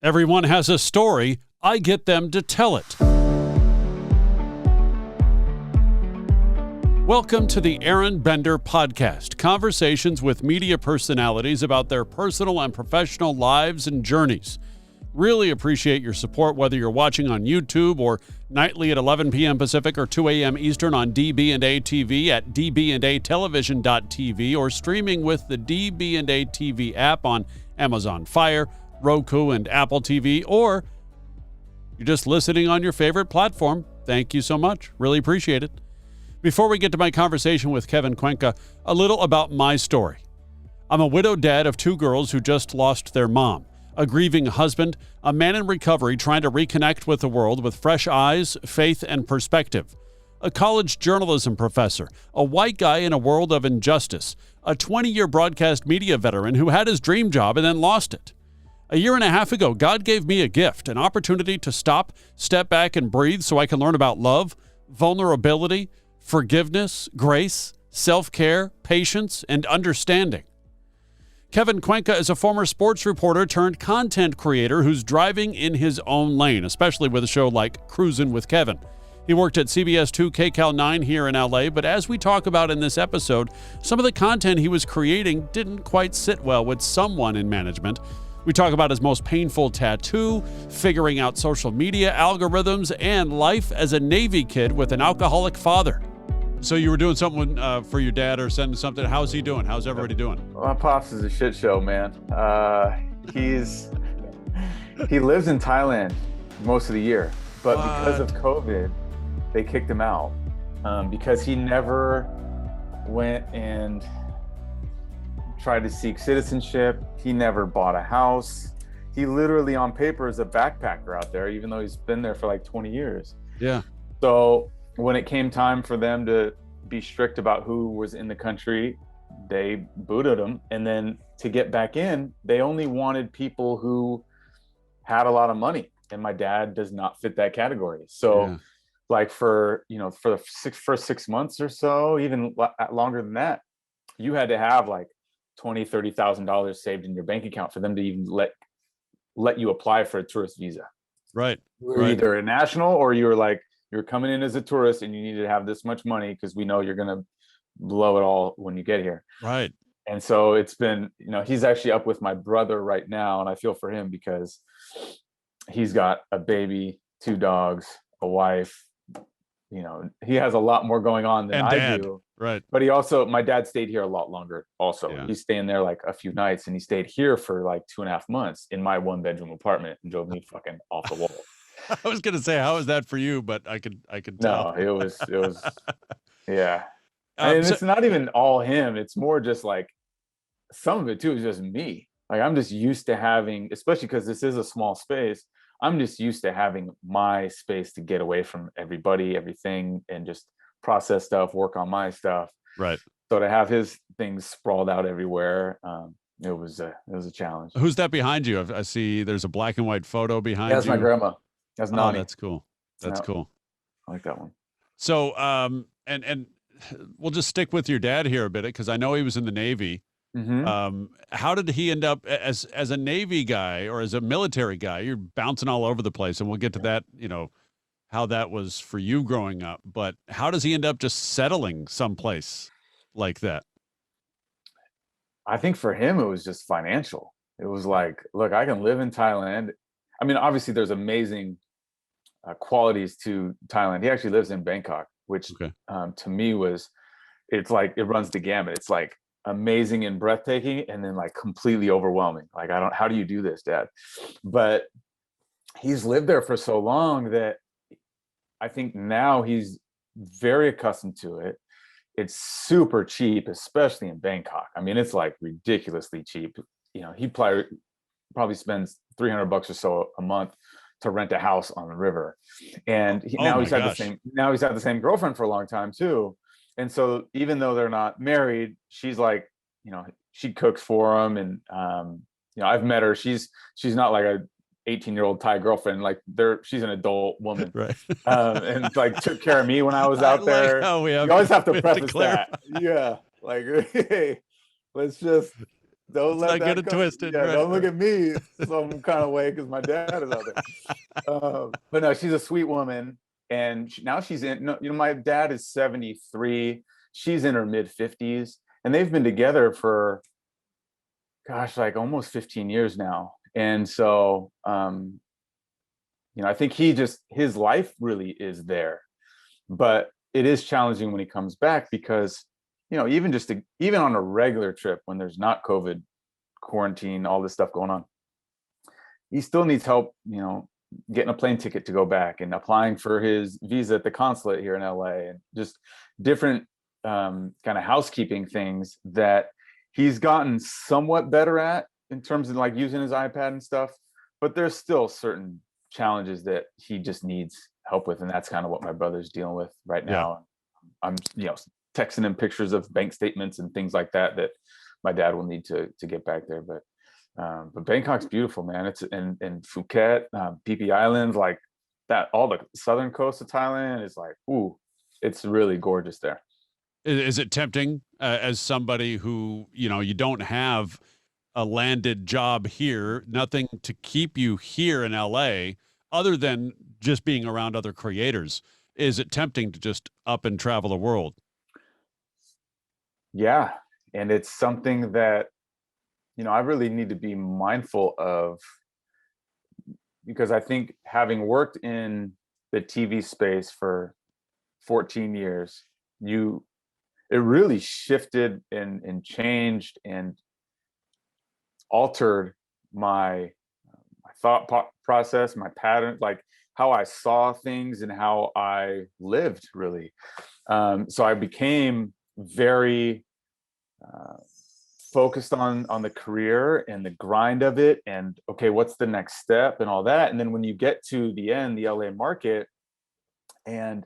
Everyone has a story. I get them to tell it. Welcome to the Aron Bender Podcast, conversations with media personalities about their personal and professional lives and journeys. Really appreciate your support, whether you're watching on YouTube or nightly at 11 p.m. Pacific or 2 a.m. Eastern on DB&A TV at dbandatelevision.tv or streaming with the DB&A TV app on Amazon Fire, Roku, and Apple TV, or you're just listening on your favorite platform. Thank you so much. Really appreciate it. Before we get to my conversation with Kevin Cuenca, a little about my story. I'm a widowed dad of two girls who just lost their mom, a grieving husband, a man in recovery trying to reconnect with the world with fresh eyes, faith, and perspective, a college journalism professor, a white guy in a world of injustice, a 20-year broadcast media veteran who had his dream job and then lost it. A year and a half ago, God gave me a gift, an opportunity to stop, step back, and breathe so I can learn about love, vulnerability, forgiveness, grace, self-care, patience, and understanding. Kevin Cuenca is a former sports reporter turned content creator who's driving in his own lane, especially with a show like Cruisin' with Kevin. He worked at CBS 2 KCAL 9 here in LA, but as we talk about in this episode, some of the content he was creating didn't quite sit well with someone in management. We talk about his most painful tattoo, figuring out social media algorithms, and life as a Navy kid with an alcoholic father. So you were doing something for your dad or sending something. How's he doing? How's everybody doing? Well, my pops is a shit show, man. He lives in Thailand most of the year, but because of COVID, they kicked him out because he never went and tried to seek citizenship. He never bought a house. He literally on paper is a backpacker out there, even though he's been there for like 20 years. Yeah. So when it came time for them to be strict about who was in the country, they booted him. And then to get back in, they only wanted people who had a lot of money. And my dad does not fit that category. So like for the first 6 months or so, even longer than that, you had to have like $20,000-$30,000 saved in your bank account for them to even let you apply for a tourist visa. Right. You're either a national or you're coming in as a tourist and you need to have this much money because we know you're going to blow it all when you get here. Right. And so it's been, he's actually up with my brother right now, and I feel for him because he's got a baby, 2 dogs, a wife. He has a lot more going on than I do. Right. But my dad stayed here a lot longer also. Yeah. He's staying there like a few nights, and he stayed here for like 2.5 months in my 1-bedroom apartment and drove me fucking off the wall. I was going to say, how is that for you? But I could tell. No, it was, yeah. And it's not even all him. It's more just like some of it too is just me. Like I'm just used to having, especially because this is a small space, I'm just used to having my space to get away from everybody, everything, and just process stuff, work on my stuff. Right. So to have his things sprawled out everywhere, it was a challenge. Who's that behind you? I see there's a black and white photo behind you. That's my grandma. That's Nani. Oh, that's cool. That's cool. I like that one. So, and we'll just stick with your dad here a bit, because I know he was in the Navy. Mm-hmm. How did he end up as a Navy guy or as a military guy? You're bouncing all over the place, and we'll get to that, how that was for you growing up. But how does he end up just settling someplace like that? I think for him, it was just financial. It was like, look, I can live in Thailand. I mean, obviously there's amazing qualities to Thailand. He actually lives in Bangkok, which to me it's like, it runs the gamut. It's like amazing and breathtaking, and then like completely overwhelming. Like, how do you do this, Dad? But he's lived there for so long that I think now he's very accustomed to it. It's super cheap, especially in Bangkok. I mean, it's like ridiculously cheap. He probably spends $300 or so a month to rent a house on the river. And he's had the same girlfriend for a long time too. And so even though they're not married, she's like, she cooks for him. And, I've met her. She's not like a 18-year-old Thai girlfriend. Like she's an adult woman. Right. And like took care of me when I was out there. Like you always have to preface that. Yeah. Like, hey, let's just Don't Let's let not get that it come. twisted. Yeah, Right. don't look at me some kind of way because my dad is out there. But no, she's a sweet woman, and now she's in. No, my dad is 73. She's in her mid 50s, and they've been together for, gosh, like almost 15 years now. And so, I think his life really is there, but it is challenging when he comes back because, even on a regular trip when there's not COVID, quarantine, all this stuff going on, he still needs help, getting a plane ticket to go back and applying for his visa at the consulate here in LA, and just different kind of housekeeping things that he's gotten somewhat better at in terms of like using his iPad and stuff. But there's still certain challenges that he just needs help with. And that's kind of what my brother's dealing with right Yeah. now. I'm, texting him pictures of bank statements and things like that my dad will need to get back there. But Bangkok's beautiful, man. It's and Phuket, Phi Phi Islands, like that, all the southern coast of Thailand is like, ooh, it's really gorgeous there. Is it tempting as somebody who, you don't have a landed job here, nothing to keep you here in LA other than just being around other creators? Is it tempting to just up and travel the world? Yeah. And it's something that, I really need to be mindful of, because I think having worked in the TV space for 14 years, it really shifted and changed and altered my thought process, my pattern, like how I saw things and how I lived, really. So I became very focused on the career and the grind of it, and okay, what's the next step and all that. And then when you get to the end, the LA market, and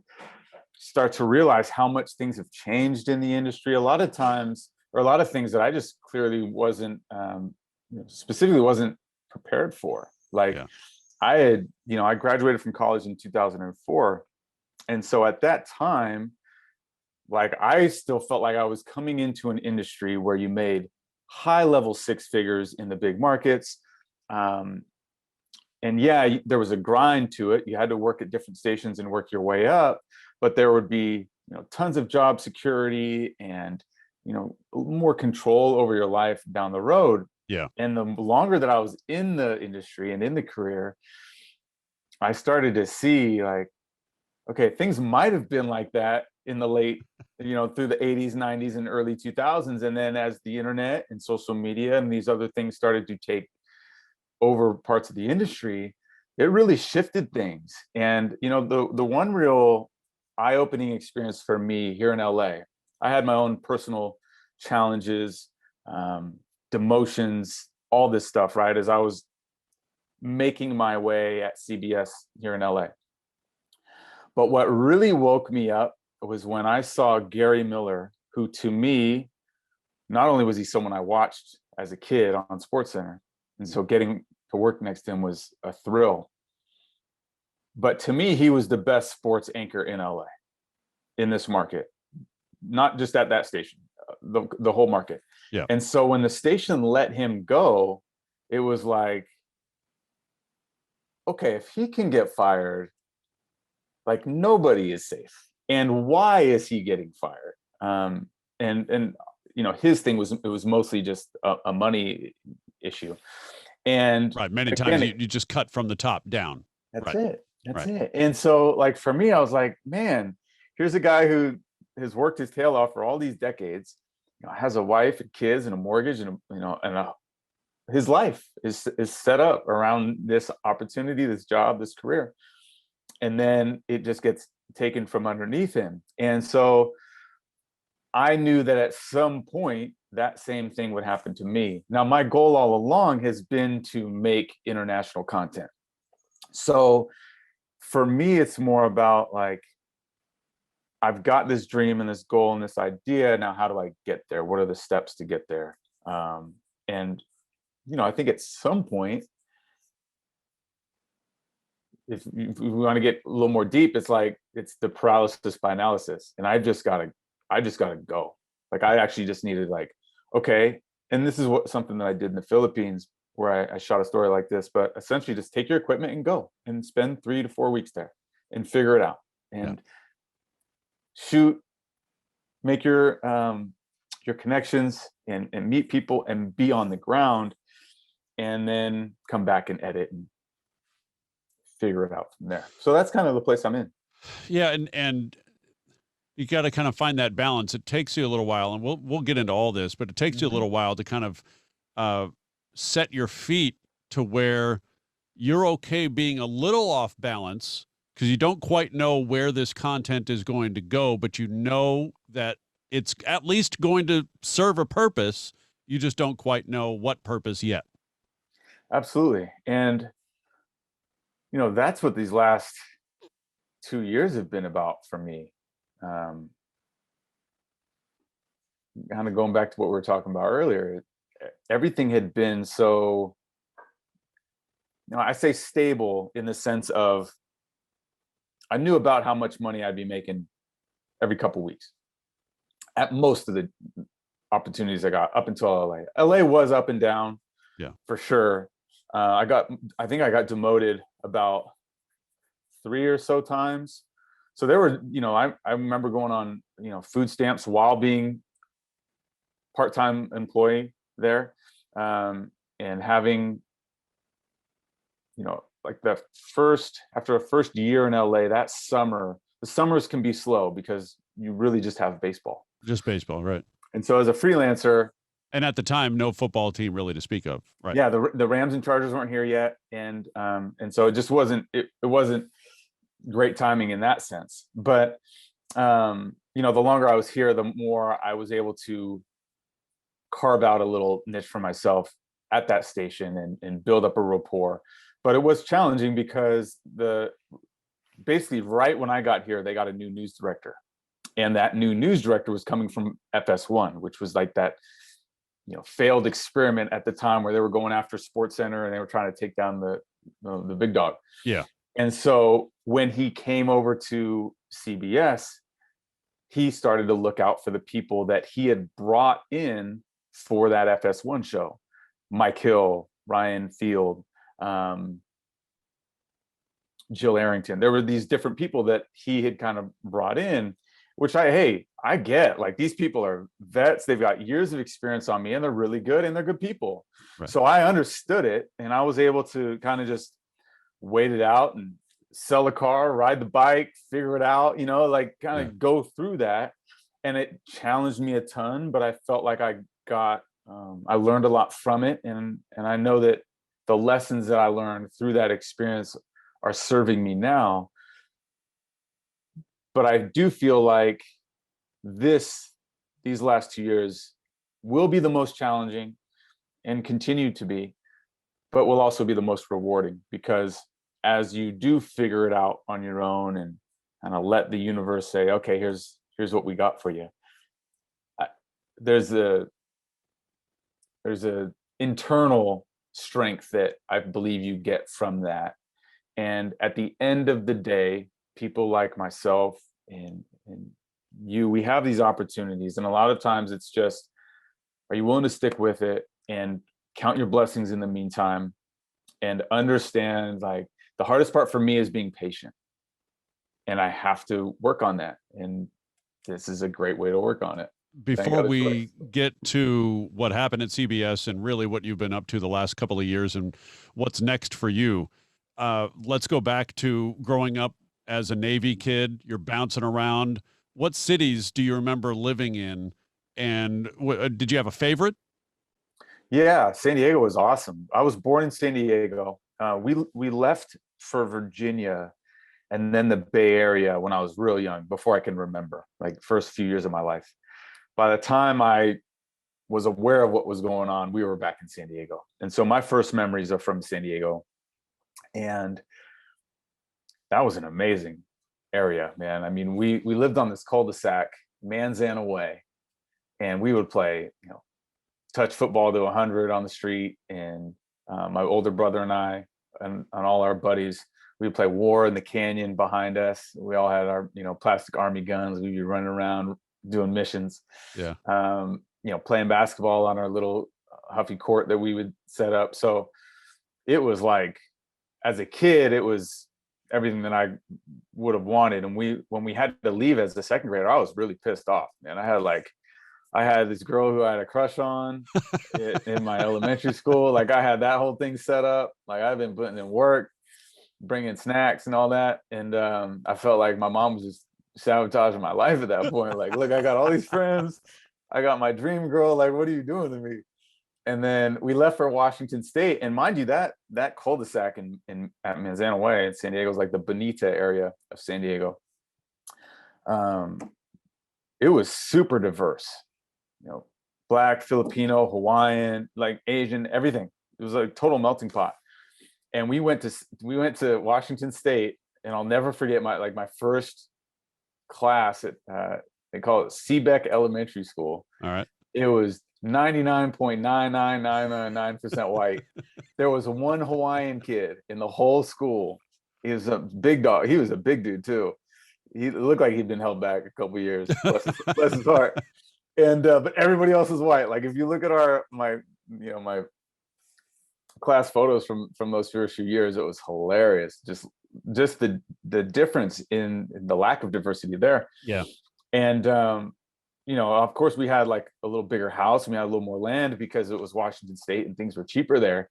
start to realize how much things have changed in the industry, a lot of times, or a lot of things that I just clearly wasn't specifically wasn't prepared for. Like, Yeah. I graduated from college in 2004. And so at that time, like, I still felt like I was coming into an industry where you made high level six figures in the big markets. And yeah, there was a grind to it. You had to work at different stations and work your way up, but there would be, tons of job security and, more control over your life down the road. Yeah. And the longer that I was in the industry and in the career, I started to see, like, okay, things might have been like that in the late, through the 80s, 90s, and early 2000s. And then as the internet and social media and these other things started to take over parts of the industry, it really shifted things. And, the one real eye-opening experience for me here in LA, I had my own personal challenges, demotions, all this stuff, right? As I was making my way at CBS here in LA. But what really woke me up was when I saw Gary Miller, who, to me, not only was he someone I watched as a kid on SportsCenter, and so getting to work next to him was a thrill. But to me, he was the best sports anchor in LA, in this market, not just at that station, the whole market. Yeah. And so when the station let him go, it was like, okay, if he can get fired, like, nobody is safe. And why is he getting fired? And his thing was, it was mostly just a money issue. And right, many times you just cut from the top down. That's right. it. That's right. it. And so, like, for me, I was like, man, here's a guy who has worked his tail off for all these decades, has a wife and kids and a mortgage, and his life is set up around this opportunity, this job, this career. And then it just gets taken from underneath him. And so I knew that at some point that same thing would happen to me. Now, my goal all along has been to make international content. So for me, it's more about, like, I've got this dream and this goal and this idea. Now, how do I get there? What are the steps to get there? And I think at some point, if we want to get a little more deep, it's like, it's the paralysis by analysis. And I just gotta go. Like, I actually just needed, like, okay, and this is something that I did in the Philippines, where I shot a story like this, but essentially just take your equipment and go and spend 3 to 4 weeks there and figure it out and shoot, make your connections and meet people and be on the ground, and then come back and edit and figure it out from there. So that's kind of the place I'm in. Yeah, and you got to kind of find that balance. It takes you a little while, and we'll get into all this, but it takes you a little while to kind of set your feet to where you're okay being a little off balance because you don't quite know where this content is going to go, but you know that it's at least going to serve a purpose. You just don't quite know what purpose yet. Absolutely. And, that's what these last 2 years have been about for me. Kind of going back to what we were talking about earlier, everything had been so, I say stable in the sense of I knew about how much money I'd be making every couple weeks at most of the opportunities I got up until LA. LA was up and down, for sure. I think I got demoted about 3 or so times. So there were, I remember going on, food stamps while being part-time employee there, and having, like after a first year in LA, that summer, the summers can be slow because you really just have baseball. Just baseball, right? And so as a freelancer, and at the time, no football team really to speak of, right? Yeah, the Rams and Chargers weren't here yet, and so it just wasn't it wasn't great timing in that sense. But the longer I was here, the more I was able to carve out a little niche for myself at that station and build up a rapport. But it was challenging because basically right when I got here, they got a new news director, and that new news director was coming from FS1, which was like that failed experiment at the time where they were going after SportsCenter and they were trying to take down the big dog. Yeah. And so when he came over to CBS, he started to look out for the people that he had brought in for that FS1 show. Mike Hill, Ryan Field, Jill Arrington. There were these different people that he had kind of brought in, which I get. Like, these people are vets. They've got years of experience on me, and they're really good, and they're good people. Right. So I understood it, and I was able to kind of just wait it out and sell a car, ride the bike, figure it out, kind of go through that. And it challenged me a ton, but I felt like I learned a lot from it. And I know that the lessons that I learned through that experience are serving me now. But I do feel like these last 2 years will be the most challenging and continue to be, but will also be the most rewarding, because as you do figure it out on your own and kind of let the universe say, okay, here's what we got for you. There's a internal strength that I believe you get from that. And at the end of the day, people like myself and you, we have these opportunities. And a lot of times it's just, are you willing to stick with it and count your blessings in the meantime, and understand, like, the hardest part for me is being patient, and I have to work on that. And this is a great way to work on it. Before we get to what happened at CBS and really what you've been up to the last couple of years and what's next for you, let's go back to growing up as a Navy kid. You're bouncing around. What cities do you remember living in? And did you have a favorite? Yeah, San Diego was awesome. I was born in San Diego. We left for Virginia and then the Bay Area when I was real young, before I can remember, like first few years of my life. By the time I was aware of what was going on, we were back in San Diego. And so my first memories are from San Diego. And that was an amazing area, man. I mean, we lived on this cul-de-sac, Manzana Way, and we would play, touch football to 100 on the street. And my older brother and I and all our buddies, we would play war in the canyon behind us. We all had our, plastic army guns. We'd be running around doing missions. Yeah. Playing basketball on our little Huffy court that we would set up. So it was like, as a kid, it was everything that I would have wanted. And when we had to leave as a second grader, I was really pissed off, man. I had this girl who I had a crush on in my elementary school. Like, I had that whole thing set up. Like, I've been putting in work, bringing snacks and all that. And I felt like my mom was just sabotaging my life at that point. Like, look, I got all these friends. I got my dream girl. Like, what are you doing to me? And then we left for Washington State. And mind you, that cul-de-sac at Manzano Way in San Diego is like the Bonita area of San Diego. It was super diverse, Black, Filipino, Hawaiian, like Asian, everything. It was a total melting pot. And we went to Washington State, and I'll never forget my first class at they call it Seebeck Elementary School. All right. It was 99.99999% white. There was one Hawaiian kid in the whole school. He was a big dog. He was a big dude too. He looked like he'd been held back a couple years. Bless his heart. And but everybody else is white. Like, if you look at my class photos from those first few years, it was hilarious. Just the difference in the lack of diversity there. Yeah. And of course, we had like a little bigger house and we had a little more land because it was Washington State and things were cheaper there.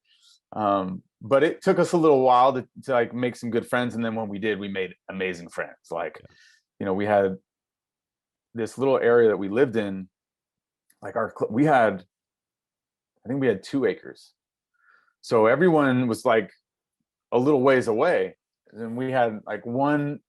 But it took us a little while to like make some good friends. And then when we did, we made amazing friends. Like, we had this little area that we lived in, like I think we had 2 acres. So everyone was like a little ways away. And we had like one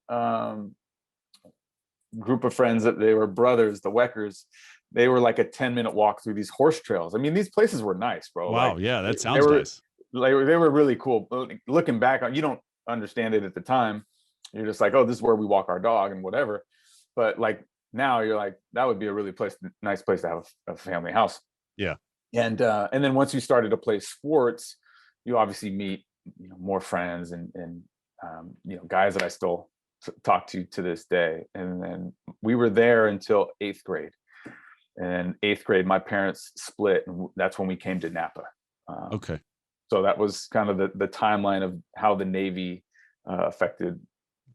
group of friends that they were brothers, the Weckers. They were like a 10-minute walk through these horse trails. I mean, these places were nice, bro. Wow. Like, yeah, that sounds nice. They were really cool. Looking back on, you don't understand it at the time. You're just like, oh, this is where we walk our dog and whatever. But like now you're like, that would be a really nice place to have a family house. Yeah. And then once you started to play sports, you obviously meet more friends and guys that I still talk to this day. And then we were there until 8th grade. And 8th grade, my parents split, and that's when we came to Napa. Okay. So that was kind of the timeline of how the Navy affected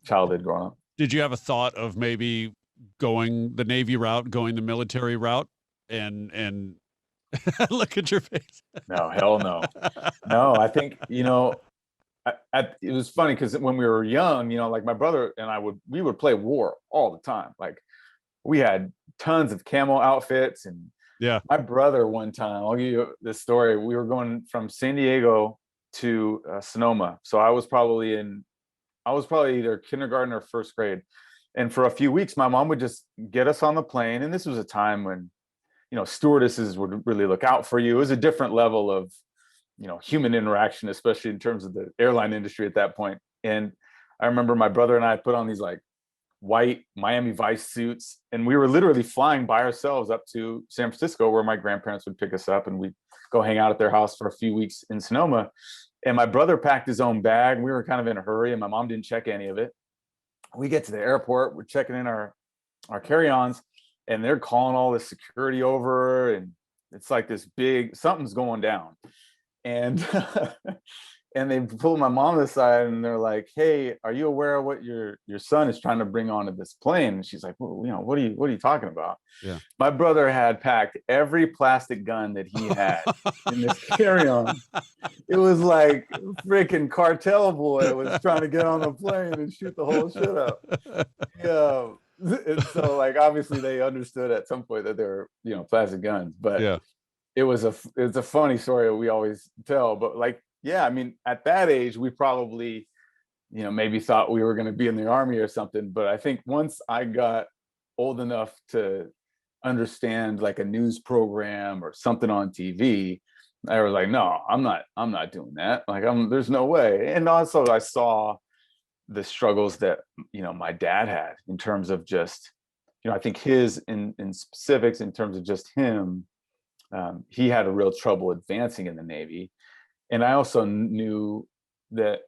childhood growing up. Did you have a thought of maybe going the Navy route, going the military route, and look at your face? No, hell no. No, I think, it was funny because when we were young, like my brother and we would play war all the time. Like, we had tons of camo outfits. And yeah, my brother, one time, I'll give you this story. We were going from San Diego to Sonoma. So I was probably either kindergarten or 1st grade. And for a few weeks, my mom would just get us on the plane. And this was a time when, stewardesses would really look out for you. It was a different level of, human interaction, especially in terms of the airline industry at that point. And I remember my brother and I put on these like white Miami Vice suits, and we were literally flying by ourselves up to San Francisco, where my grandparents would pick us up, and we'd go hang out at their house for a few weeks in Sonoma. And my brother packed his own bag. We were kind of in a hurry, and my mom didn't check any of it. We get to the airport, we're checking in our carry-ons, and they're calling all this security over, and it's like this big, something's going down. And and they pull my mom aside, and they're like, "Hey, are you aware of what your son is trying to bring onto this plane?" And she's like, "Well, what are you talking about?" Yeah. My brother had packed every plastic gun that he had in this carry-on. It was like freaking cartel boy was trying to get on the plane and shoot the whole shit up. Yeah. And so, like, obviously they understood at some point that they were, plastic guns. But yeah, it's a funny story we always tell. But like, yeah, I mean, at that age, we probably, maybe thought we were going to be in the Army or something. But I think once I got old enough to understand like a news program or something on TV, I was like, no, I'm not doing that. Like, there's no way. And also I saw the struggles that, my dad had in terms of just, I think his in specifics, in terms of just him, he had a real trouble advancing in the Navy. And I also knew that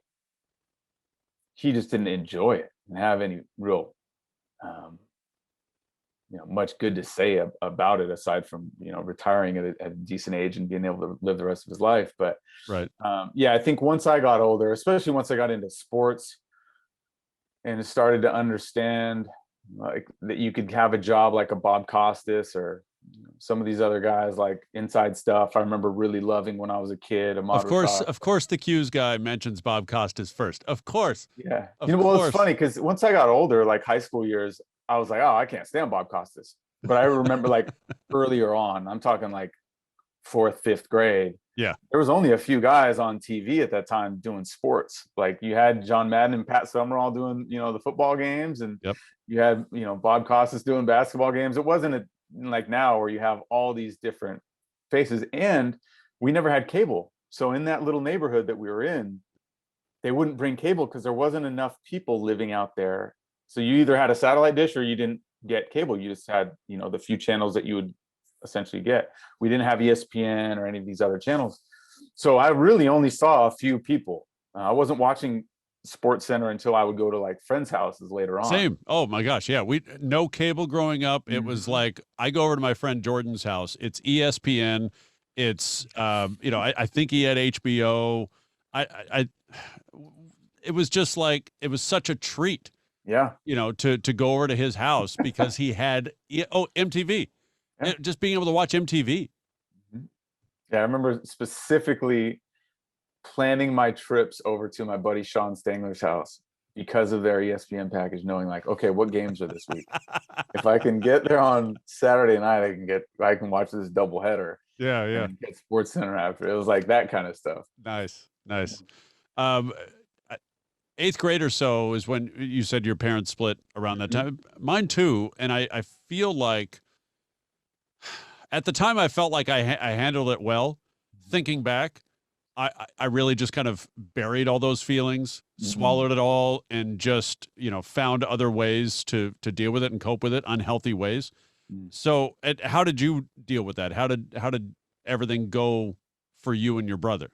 he just didn't enjoy it and have any real much good to say about it, aside from retiring at a decent age and being able to live the rest of his life. But Right. yeah, I think once I got older, especially once I got into sports and started to understand like that you could have a job like a Bob Costas or some of these other guys, like Inside Stuff. I remember really loving when I was a kid. Ahmad Raza. Of course, the Q's guy mentions Bob Costas first. Of course, Yeah. of Well, it's course. funny because once I got older, like high school years, I was like, oh, I can't stand Bob Costas. But I remember like earlier on, I'm talking like fourth, fifth grade, Yeah. there was only a few guys on TV at that time doing sports. Like you had John Madden and Pat Summerall doing, the football games, and Yep. you had, Bob Costas doing basketball games. It wasn't like now where you have all these different faces, and we never had cable. So in that little neighborhood that we were in, they wouldn't bring cable because there wasn't enough people living out there. So you either had a satellite dish or you didn't get cable. You just had, the few channels that you would essentially get. We didn't have ESPN or any of these other channels. So I really only saw a few people. I wasn't watching Sports Center until I would go to like friends' houses later on. Same. Oh my gosh. Yeah. We no cable growing up. It was Mhm. like I go over to my friend Jordan's house. It's ESPN. It's I think he had HBO. I it was just like it was such a treat, Yeah. to go over to his house because he had MTV. Yeah. Just being able to watch MTV. Mhm. Yeah, I remember specifically planning my trips over to my buddy Sean Stangler's house because of their ESPN package, knowing like, okay, what games are this week? If I can get there on Saturday night, I can watch this doubleheader Yeah, yeah. and get Sports Center after. It was like that kind of stuff. Nice, nice. Um, uh, eighth grade or so is when you said your parents split around that Mhm. time. Mine too, and I feel like at the time I felt like I handled it well. Thinking back, I really just kind of buried all those feelings, Mhm. swallowed it all, and just found other ways to deal with it and cope with it, unhealthy ways. Mm. So, how did you deal with that? How did everything go for you and your brother?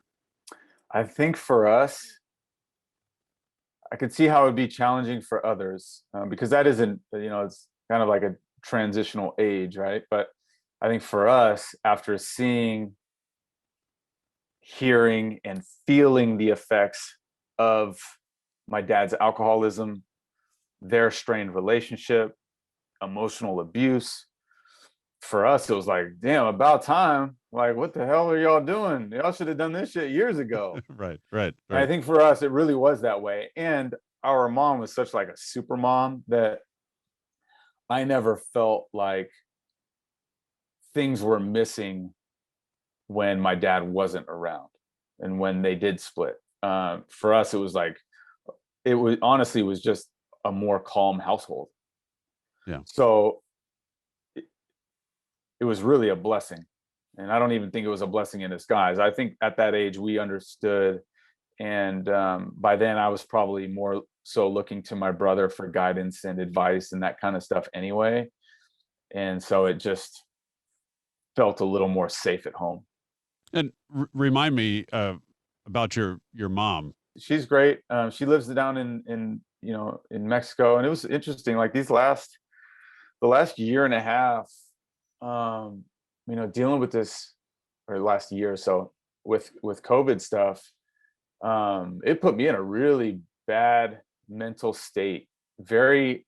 I think for us, I could see how it would be challenging for others because that isn't, it's kind of like a transitional age, right? But I think for us, after seeing, hearing, and feeling the effects of my dad's alcoholism, their strained relationship, emotional abuse, for us, it was like, damn, about time. Like, what the hell are y'all doing? Y'all should have done this shit years ago. Right, right, And I right. think for us, it really was that way. And our mom was such like a super mom that I never felt like things were missing when my dad wasn't around and when they did split. For us, it was like, it was honestly, it was just a more calm household. Yeah. So it was really a blessing. And I don't even think it was a blessing in disguise. I think at that age, we understood. And by then, I was probably more so looking to my brother for guidance and advice and that kind of stuff anyway. And so it just felt a little more safe at home. And remind me about your mom. She's great. She lives down in Mexico, and it was interesting. Like the last year and a half, um, dealing with this, or last year or so with COVID stuff, it put me in a really bad mental state, very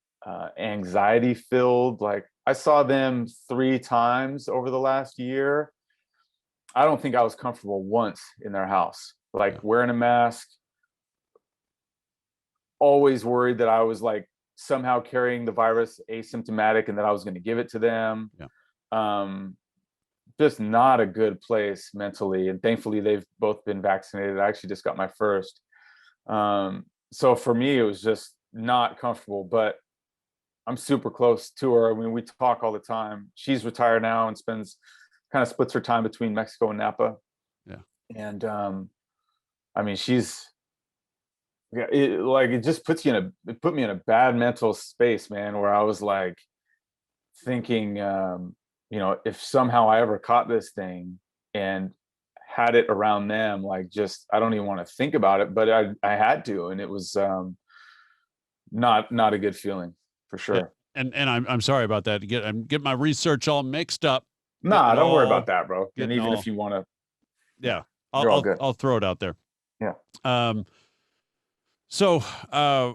anxiety filled. Like I saw them 3 times over the last year. I don't think I was comfortable once in their house, like Yeah. wearing a mask, always worried that I was like somehow carrying the virus asymptomatic and that I was going to give it to them. Yeah. Um, just not a good place mentally. And thankfully, they've both been vaccinated. I actually just got my first. So for me, it was just not comfortable, but I'm super close to her. I mean, we talk all the time. She's retired now and kind of splits her time between Mexico and Napa. Yeah. And I mean, yeah, it just it put me in a bad mental space, man, where I was like thinking, if somehow I ever caught this thing and had it around them, like just, I don't even want to think about it, but I had to. And it was not a good feeling for Yeah. sure. And I'm sorry about that. I'm getting my research all mixed up. Nah, don't worry about that, bro. And even if you want to, yeah, you're all good. I'll throw it out there. Yeah. So I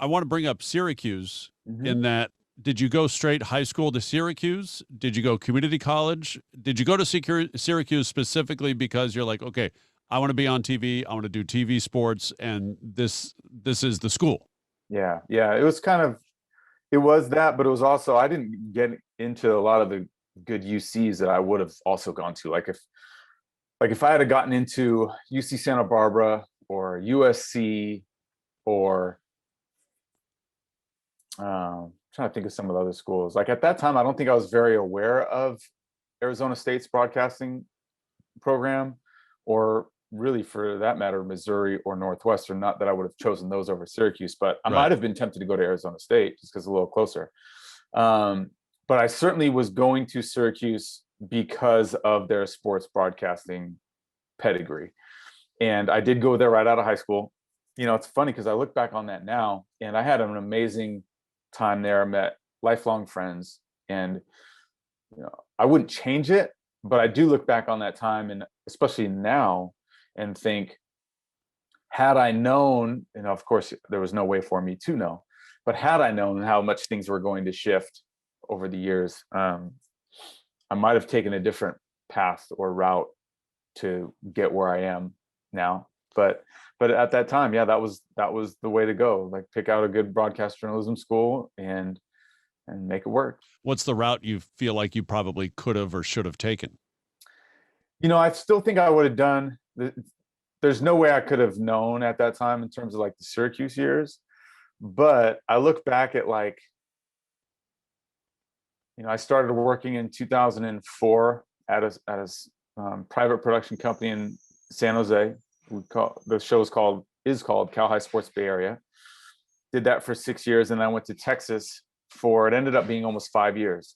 want to bring up Syracuse in that. Did you go straight high school to Syracuse? Did you go community college? Did you go to Syracuse specifically because you're like, okay, I want to be on TV, I want to do TV sports, and this is the school? Yeah. It was that, but it was also, I didn't get into a lot of the good UCs that I would have also gone to. Like if I had gotten into UC Santa Barbara or USC or trying to think of some of the other schools. Like at that time, I don't think I was very aware of Arizona State's broadcasting program, or really for that matter, Missouri or Northwestern. Not that I would have chosen those over Syracuse, but I might have been tempted to go to Arizona State just because it's a little closer. But I certainly was going to Syracuse because of their sports broadcasting pedigree. And I did go there right out of high school. You know, it's funny because I look back on that now, and I had an amazing time there. I met lifelong friends, and you know, I wouldn't change it, but I do look back on that time, and especially now, and think, had I known, and of course there was no way for me to know, but had I known how much things were going to shift over the years, I might have taken a different path or route to get where I am now. But at that time, yeah, that was the way to go. Like, pick out a good broadcast journalism school and make it work. What's the route you feel like you probably could have or should have taken? You know, I still think I would have done. There's no way I could have known at that time in terms of like the Syracuse years. But I look back at, like, you know, I started working in 2004 at a private production company in San Jose. The show is called Cal High Sports Bay Area. Did that for 6 years, and I went to Texas for, it ended up being almost 5 years.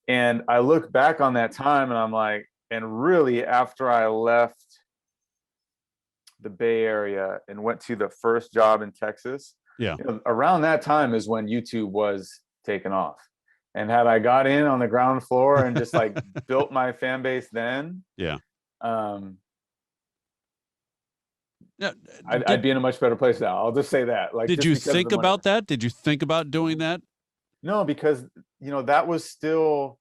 And I look back on that time, and I'm like, and really after I left the Bay Area and went to the first job in Texas, yeah, you know, around that time is when YouTube was taking off. And had I got in on the ground floor and just like built my fan base then, yeah. I'd be in a much better place now. I'll just say that. Like, did you think about that? Did you think about doing that? No, because, you know, that was still,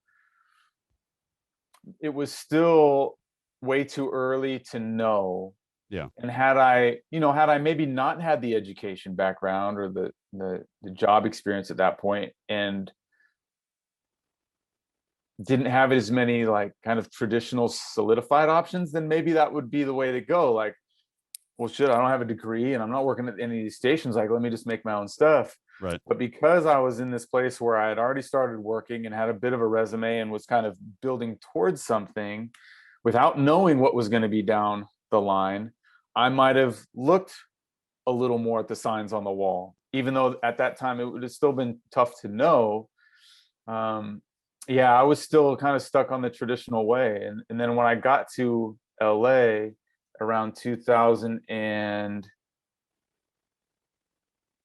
it was still way too early to know. Yeah. And had I maybe not had the education background or the job experience at that point, and didn't have as many like kind of traditional solidified options, then maybe that would be the way to go. Like, well, shit, I don't have a degree and I'm not working at any of these stations. Like, let me just make my own stuff. Right. But because I was in this place where I had already started working and had a bit of a resume and was kind of building towards something without knowing what was going to be down the line, I might have looked a little more at the signs on the wall, even though at that time it would have still been tough to know. Yeah, I was still kind of stuck on the traditional way. And then when I got to LA around 2000 and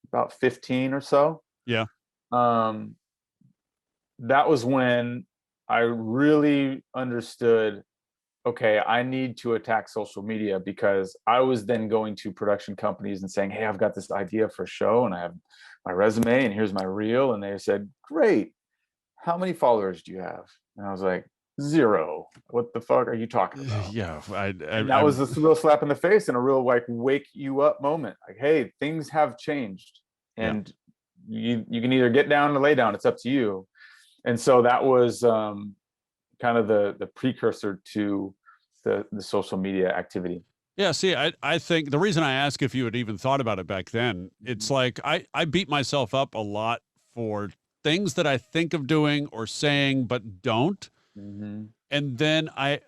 about 15 or so. Yeah. That was when I really understood, okay, I need to attack social media, because I was then going to production companies and saying, hey, I've got this idea for a show and I have my resume and here's my reel. And they said, great. How many followers do you have? And I was like, 0. What the fuck are you talking about? Yeah. And that was a real slap in the face and a real like wake you up moment. Like, hey, things have changed, and you can either get down or lay down. It's up to you. And so that was kind of the precursor to the social media activity. Yeah, see, I think the reason I ask if you had even thought about it back then, it's like I beat myself up a lot for things that I think of doing or saying but don't. Mm-hmm. And then I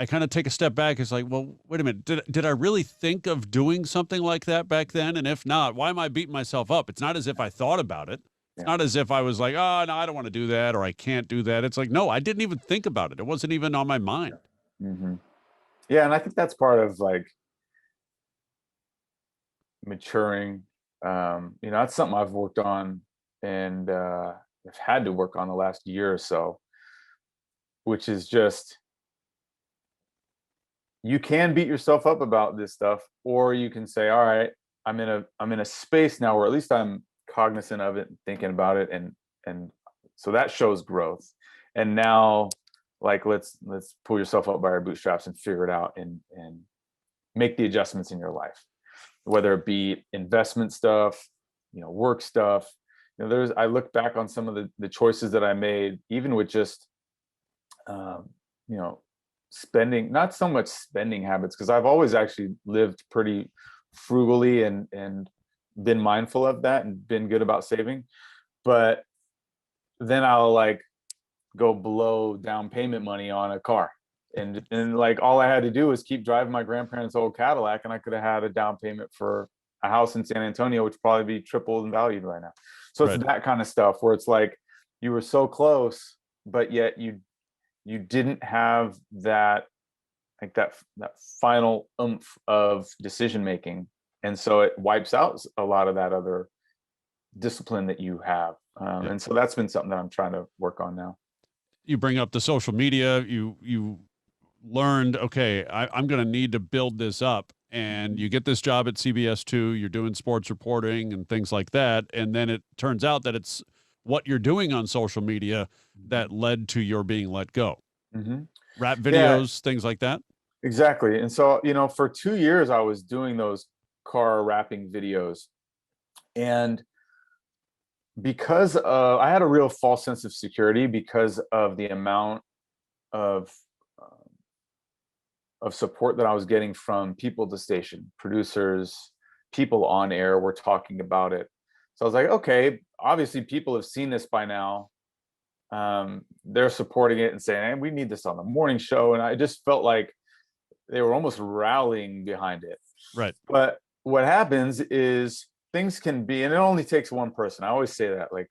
kind of take a step back. It's like, well, wait a minute. Did I really think of doing something like that back then? And if not, why am I beating myself up? It's not as if I thought about it. It's not as if I was like, oh, no, I don't want to do that, or I can't do that. It's like, no, I didn't even think about it. It wasn't even on my mind. Mm-hmm. Yeah, and I think that's part of like maturing. You know, that's something I've worked on and I've had to work on the last year or so, which is just, you can beat yourself up about this stuff, or you can say, all right, I'm in a space now where at least I'm cognizant of it and thinking about it, and so that shows growth. And now, like, let's pull yourself up by your bootstraps and figure it out, and make the adjustments in your life, whether it be investment stuff, work stuff. I look back on some of the choices that I made, even with just you know spending, not so much spending habits, because I've always actually lived pretty frugally and been mindful of that and been good about saving. But then I'll like go blow down payment money on a car, and like all I had to do was keep driving my grandparents' old Cadillac, and I could have had a down payment for a house in San Antonio, which would probably be tripled in value right now. So it's that kind of stuff where it's like you were so close, but yet you didn't have that, like that final oomph of decision making, and so it wipes out a lot of that other discipline that you have. And so that's been something that I'm trying to work on now. You bring up the social media. You learned, okay, I'm going to need to build this up, and you get this job at CBS2. You're doing sports reporting and things like that, and then it turns out that it's what you're doing on social media that led to your being let go. Rap videos, things like that. Exactly. And so, for 2 years I was doing those car rapping videos, and because I had a real false sense of security because of the amount of support that I was getting from people at the station, producers, people on air were talking about it. So I was like, okay, obviously people have seen this by now. They're supporting it and saying, hey, we need this on the morning show. And I just felt like they were almost rallying behind it. Right. But what happens is things can be, and it only takes one person. I always say that, like,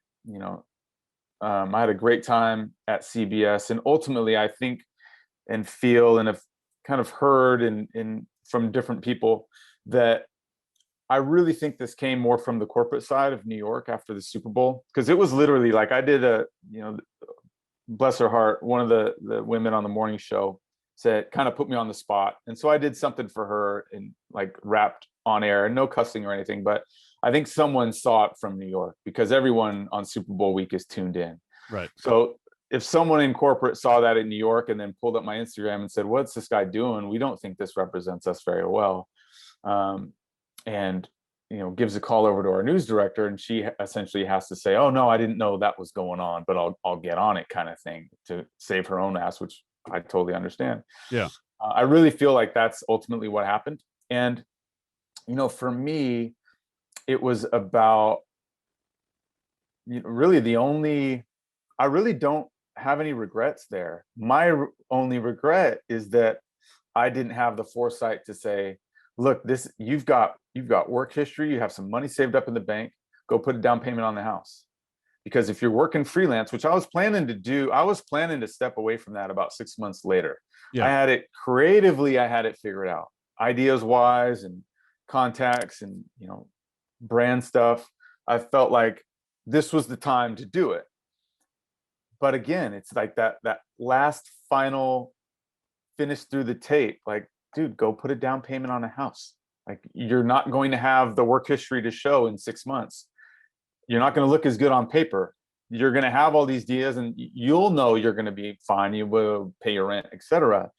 I had a great time at CBS, and ultimately I think and feel and have kind of heard and from different people that I really think this came more from the corporate side of New York after the Super Bowl, because it was literally like I did bless her heart, one of the women on the morning show said, kind of put me on the spot. And so I did something for her and like rapped on air, and no cussing or anything, but I think someone saw it from New York because everyone on Super Bowl week is tuned in. Right. So if someone in corporate saw that in New York and then pulled up my Instagram and said, what's this guy doing? We don't think this represents us very well. And gives a call over to our news director, and she essentially has to say, oh no, I didn't know that was going on, but I'll get on it, kind of thing, to save her own ass, which I totally understand. Yeah. I really feel like that's ultimately what happened. And for me, it was about really I really don't have any regrets there. My only regret is that I didn't have the foresight to say, look, you've got work history, you have some money saved up in the bank, go put a down payment on the house. Because if you're working freelance, which I was planning to do, I was planning to step away from that about 6 months later. Yeah. I had it figured out, ideas wise and contacts and brand stuff. I felt like this was the time to do it. But again, it's like that last final finish through the tape, like, dude, go put a down payment on a house. Like, you're not going to have the work history to show in 6 months. You're not going to look as good on paper. You're going to have all these ideas, and you'll know you're going to be fine. You will pay your rent, etc.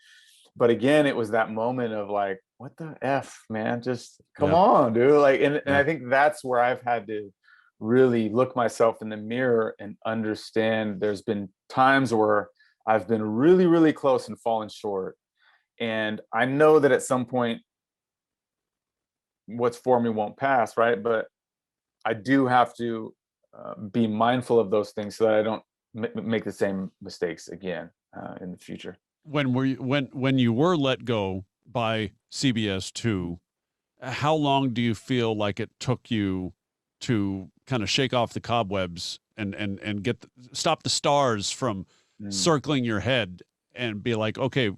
But again, it was that moment of like, what the F, man? Just come on, dude. Like, and I think that's where I've had to really look myself in the mirror and understand there's been times where I've been really, really close and fallen short. And I know that at some point, what's for me won't pass, right? But I do have to be mindful of those things so that I don't make the same mistakes again in the future. When you were let go by CBS2, how long do you feel like it took you to kind of shake off the cobwebs and stop the stars from circling your head and be like, okay,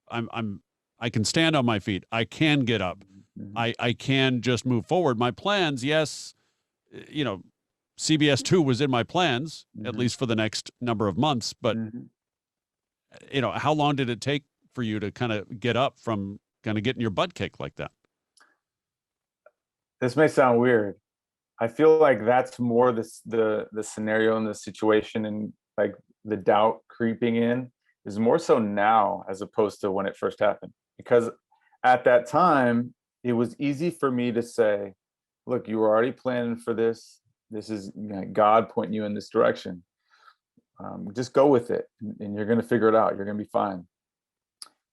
I can stand on my feet. I can get up. I can just move forward. My plans, yes, CBS 2 was in my plans, at Mhm. least for the next number of months. But, Mhm. how long did it take for you to kind of get up from kind of getting your butt kicked like that? This may sound weird. I feel like that's more the scenario and the situation, and like the doubt creeping in is more so now as opposed to when it first happened. Because at that time, it was easy for me to say, look, you were already planning for this. This is, God pointing you in this direction. Just go with it, and you're going to figure it out. You're going to be fine.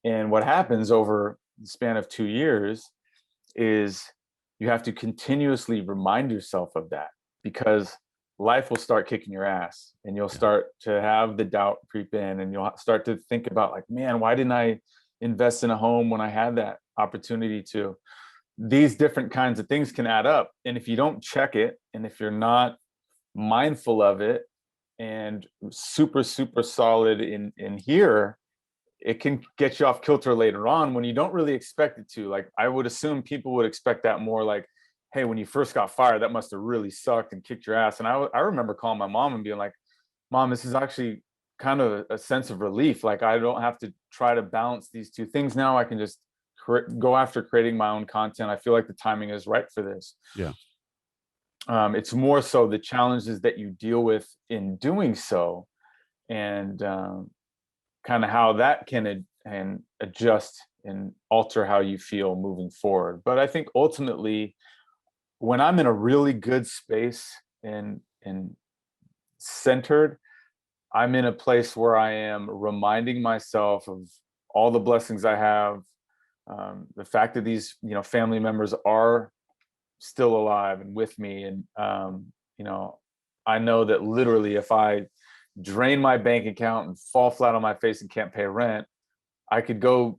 And what happens over the span of 2 years is you have to continuously remind yourself of that, because life will start kicking your ass, and you'll Yeah. start to have the doubt creep in, and you'll start to think about, like, man, why didn't I invest in a home when I had that opportunity to? These different kinds of things can add up. And if you don't check it, and if you're not mindful of it and super, super solid in here, it can get you off kilter later on when you don't really expect it to. Like, I would assume people would expect that more, like, hey, when you first got fired, that must have really sucked and kicked your ass. And I remember calling my mom and being like, Mom, this is actually kind of a sense of relief. Like, I don't have to try to balance these two things now. I can just go after creating my own content. I feel like the timing is right for this. Yeah. It's more so the challenges that you deal with in doing so, and kind of how that can and adjust and alter how you feel moving forward. But I think ultimately, when I'm in a really good space and centered, I'm in a place where I am reminding myself of all the blessings I have, the fact that these family members are still alive and with me, and I know that literally if I drain my bank account and fall flat on my face and can't pay rent, I could go,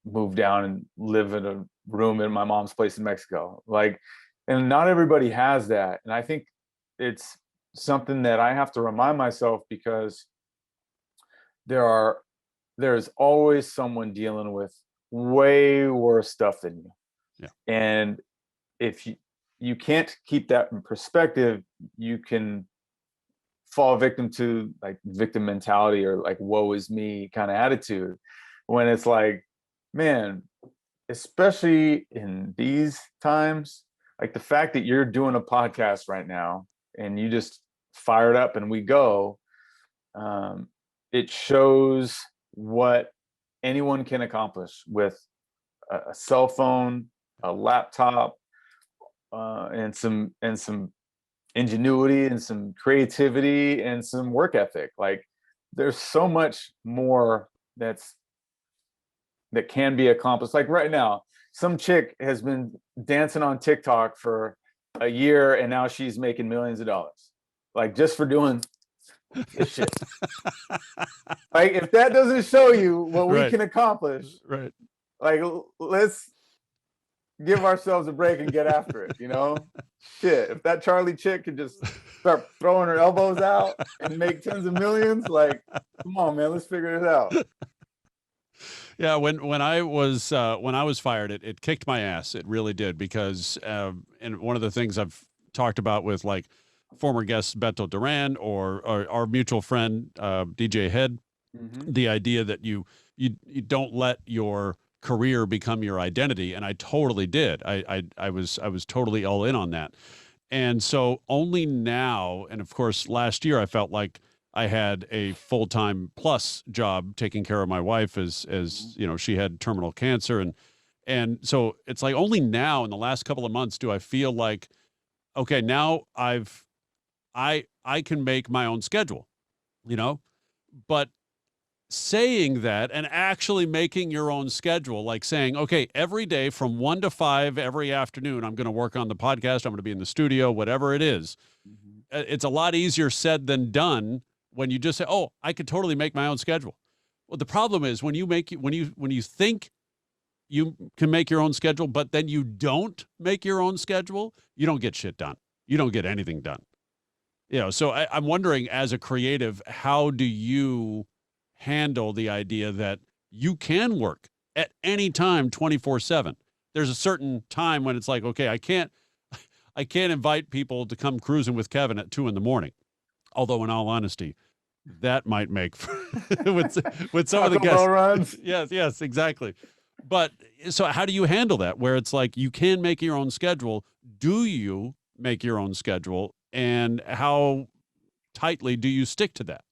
move down and live in a room in my mom's place in Mexico. Like, and not everybody has that. And I think it's something that I have to remind myself, because there's always someone dealing with way worse stuff than you. Yeah. And if you can't keep that in perspective, you can fall victim to like victim mentality, or like woe is me kind of attitude, when it's like, man, especially in these times, like the fact that you're doing a podcast right now and you just fired up and we go, it shows what anyone can accomplish with a cell phone, a laptop, and some ingenuity and some creativity and some work ethic. Like, there's so much more that can be accomplished. Like right now, some chick has been dancing on TikTok for a year, and now she's making millions of dollars, like just for doing this shit. Like, if that doesn't show you what we can accomplish, right? Like, let's give ourselves a break and get after it, Shit, if that Charlie chick could just start throwing her elbows out and make tens of millions, like, come on, man, let's figure it out. Yeah, when I was fired, it kicked my ass. It really did, because and one of the things I've talked about with like former guest Beto Duran or our mutual friend DJ Head, the idea that you don't let your career become your identity, and I totally did. I was totally all in on that, and so only now, and of course last year, I felt like I had a full-time plus job taking care of my wife as she had terminal cancer, and so it's like only now in the last couple of months do I feel like, okay, now I can make my own schedule, but saying that and actually making your own schedule, like saying, okay, every day from 1 to 5 every afternoon, I'm going to work on the podcast, I'm going to be in the studio, whatever it is. It's a lot easier said than done when you just say, oh, I could totally make my own schedule. Well, the problem is when you think you can make your own schedule, but then you don't make your own schedule, you don't get shit done. You don't get anything done. So I'm wondering, as a creative, how do you handle the idea that you can work at any time 24/7? There's a certain time when it's like, okay, I can't invite people to come cruising with Kevin at 2 a.m. Although in all honesty, that might make with some of the Taco Bell guests. runs. Yes, exactly. But so how do you handle that where it's like you can make your own schedule? Do you make your own schedule? And how tightly do you stick to that?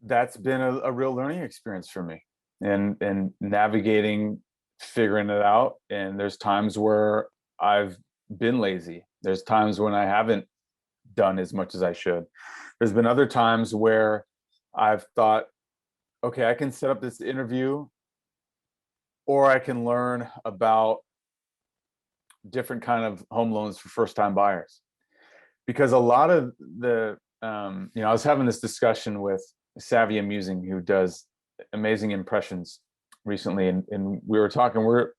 That's been a real learning experience for me, and navigating, figuring it out. And there's times where I've been lazy. There's times when I haven't done as much as I should. There's been other times where I've thought, okay, I can set up this interview, or I can learn about different kind of home loans for first time buyers. Because a lot of the, I was having this discussion with Savvy Amusing, who does amazing impressions recently. And we were talking, we're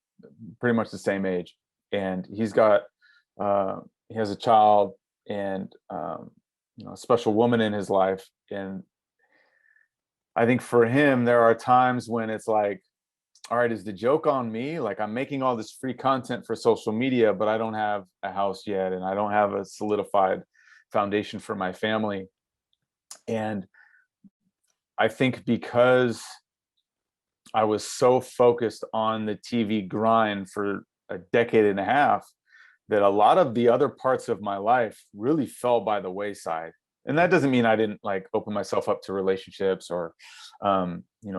pretty much the same age. And he's got, he has a child and, a special woman in his life. And I think for him, there are times when it's like, all right, is the joke on me? Like, I'm making all this free content for social media, but I don't have a house yet, and I don't have a solidified foundation for my family. And I think because I was so focused on the TV grind for a decade and a half, that a lot of the other parts of my life really fell by the wayside. And that doesn't mean I didn't like open myself up to relationships or,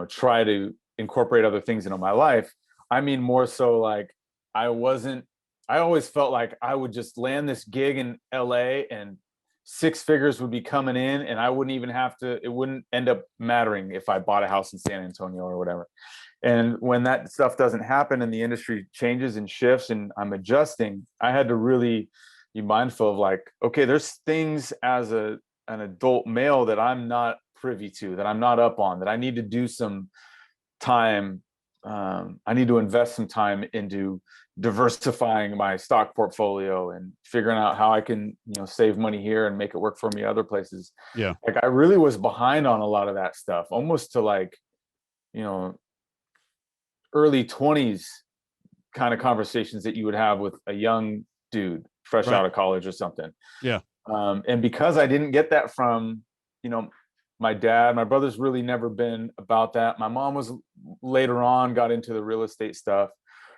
try to incorporate other things into my life. I mean, more so like I always felt like I would just land this gig in LA and six figures would be coming in, and I wouldn't even have to, it wouldn't end up mattering if I bought a house in San Antonio or whatever. And when that stuff doesn't happen and the industry changes and shifts and I'm adjusting, I had to really be mindful of like, okay, there's things as an adult male that I'm not privy to, that I'm not up on, that I need to do some time. I need to invest some time into diversifying my stock portfolio and figuring out how I can, save money here and make it work for me other places. Yeah. Like I really was behind on a lot of that stuff, almost to like, early 20s kind of conversations that you would have with a young dude fresh Right. out of college or something. Yeah. And because I didn't get that from, my dad, my brother's really never been about that. My mom was later on, got into the real estate stuff.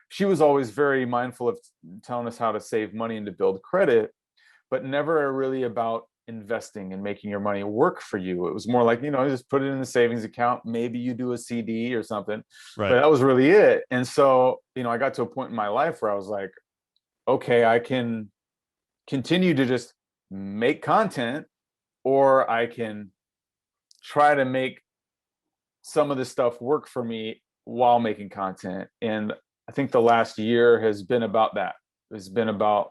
She was always very mindful of telling us how to save money and to build credit, but never really about investing and making your money work for you. It was more like, just put it in the savings account. Maybe you do a CD or something, Right. but that was really it. And so, I got to a point in my life where I was like, okay, I can continue to just make content, or I can try to make some of this stuff work for me while making content. And I think the last year has been about that. It's been about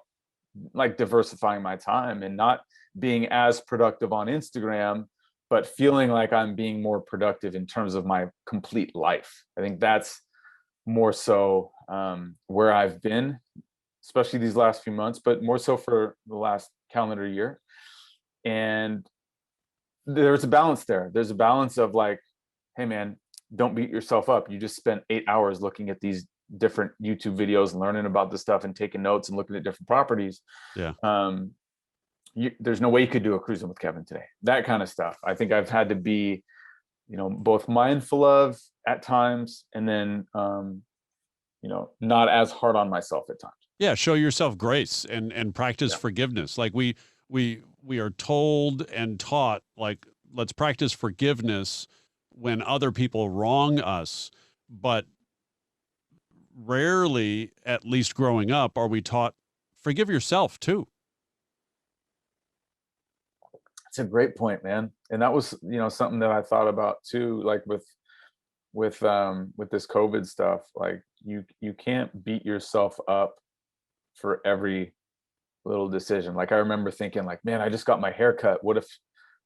like diversifying my time and not being as productive on Instagram, but feeling like I'm being more productive in terms of my complete life. I think that's more so where I've been, especially these last few months, but more so for the last calendar year. And there's a balance there. There's a balance of like, hey man, don't beat yourself up. You just spent 8 hours looking at these different YouTube videos and learning about this stuff and taking notes and looking at different properties. Yeah. There's no way you could do a cruising with Kevin today. That kind of stuff. I think I've had to be, both mindful of at times, and then, not as hard on myself at times. Yeah. Show yourself grace and practice forgiveness. Like we are told and taught, like, let's practice forgiveness when other people wrong us, but rarely, at least growing up, are we taught forgive yourself too. That's a great point, man. And that was, something that I thought about too, like with this COVID stuff. Like you can't beat yourself up for every little decision. Like I remember thinking like, man, I just got my hair cut. What if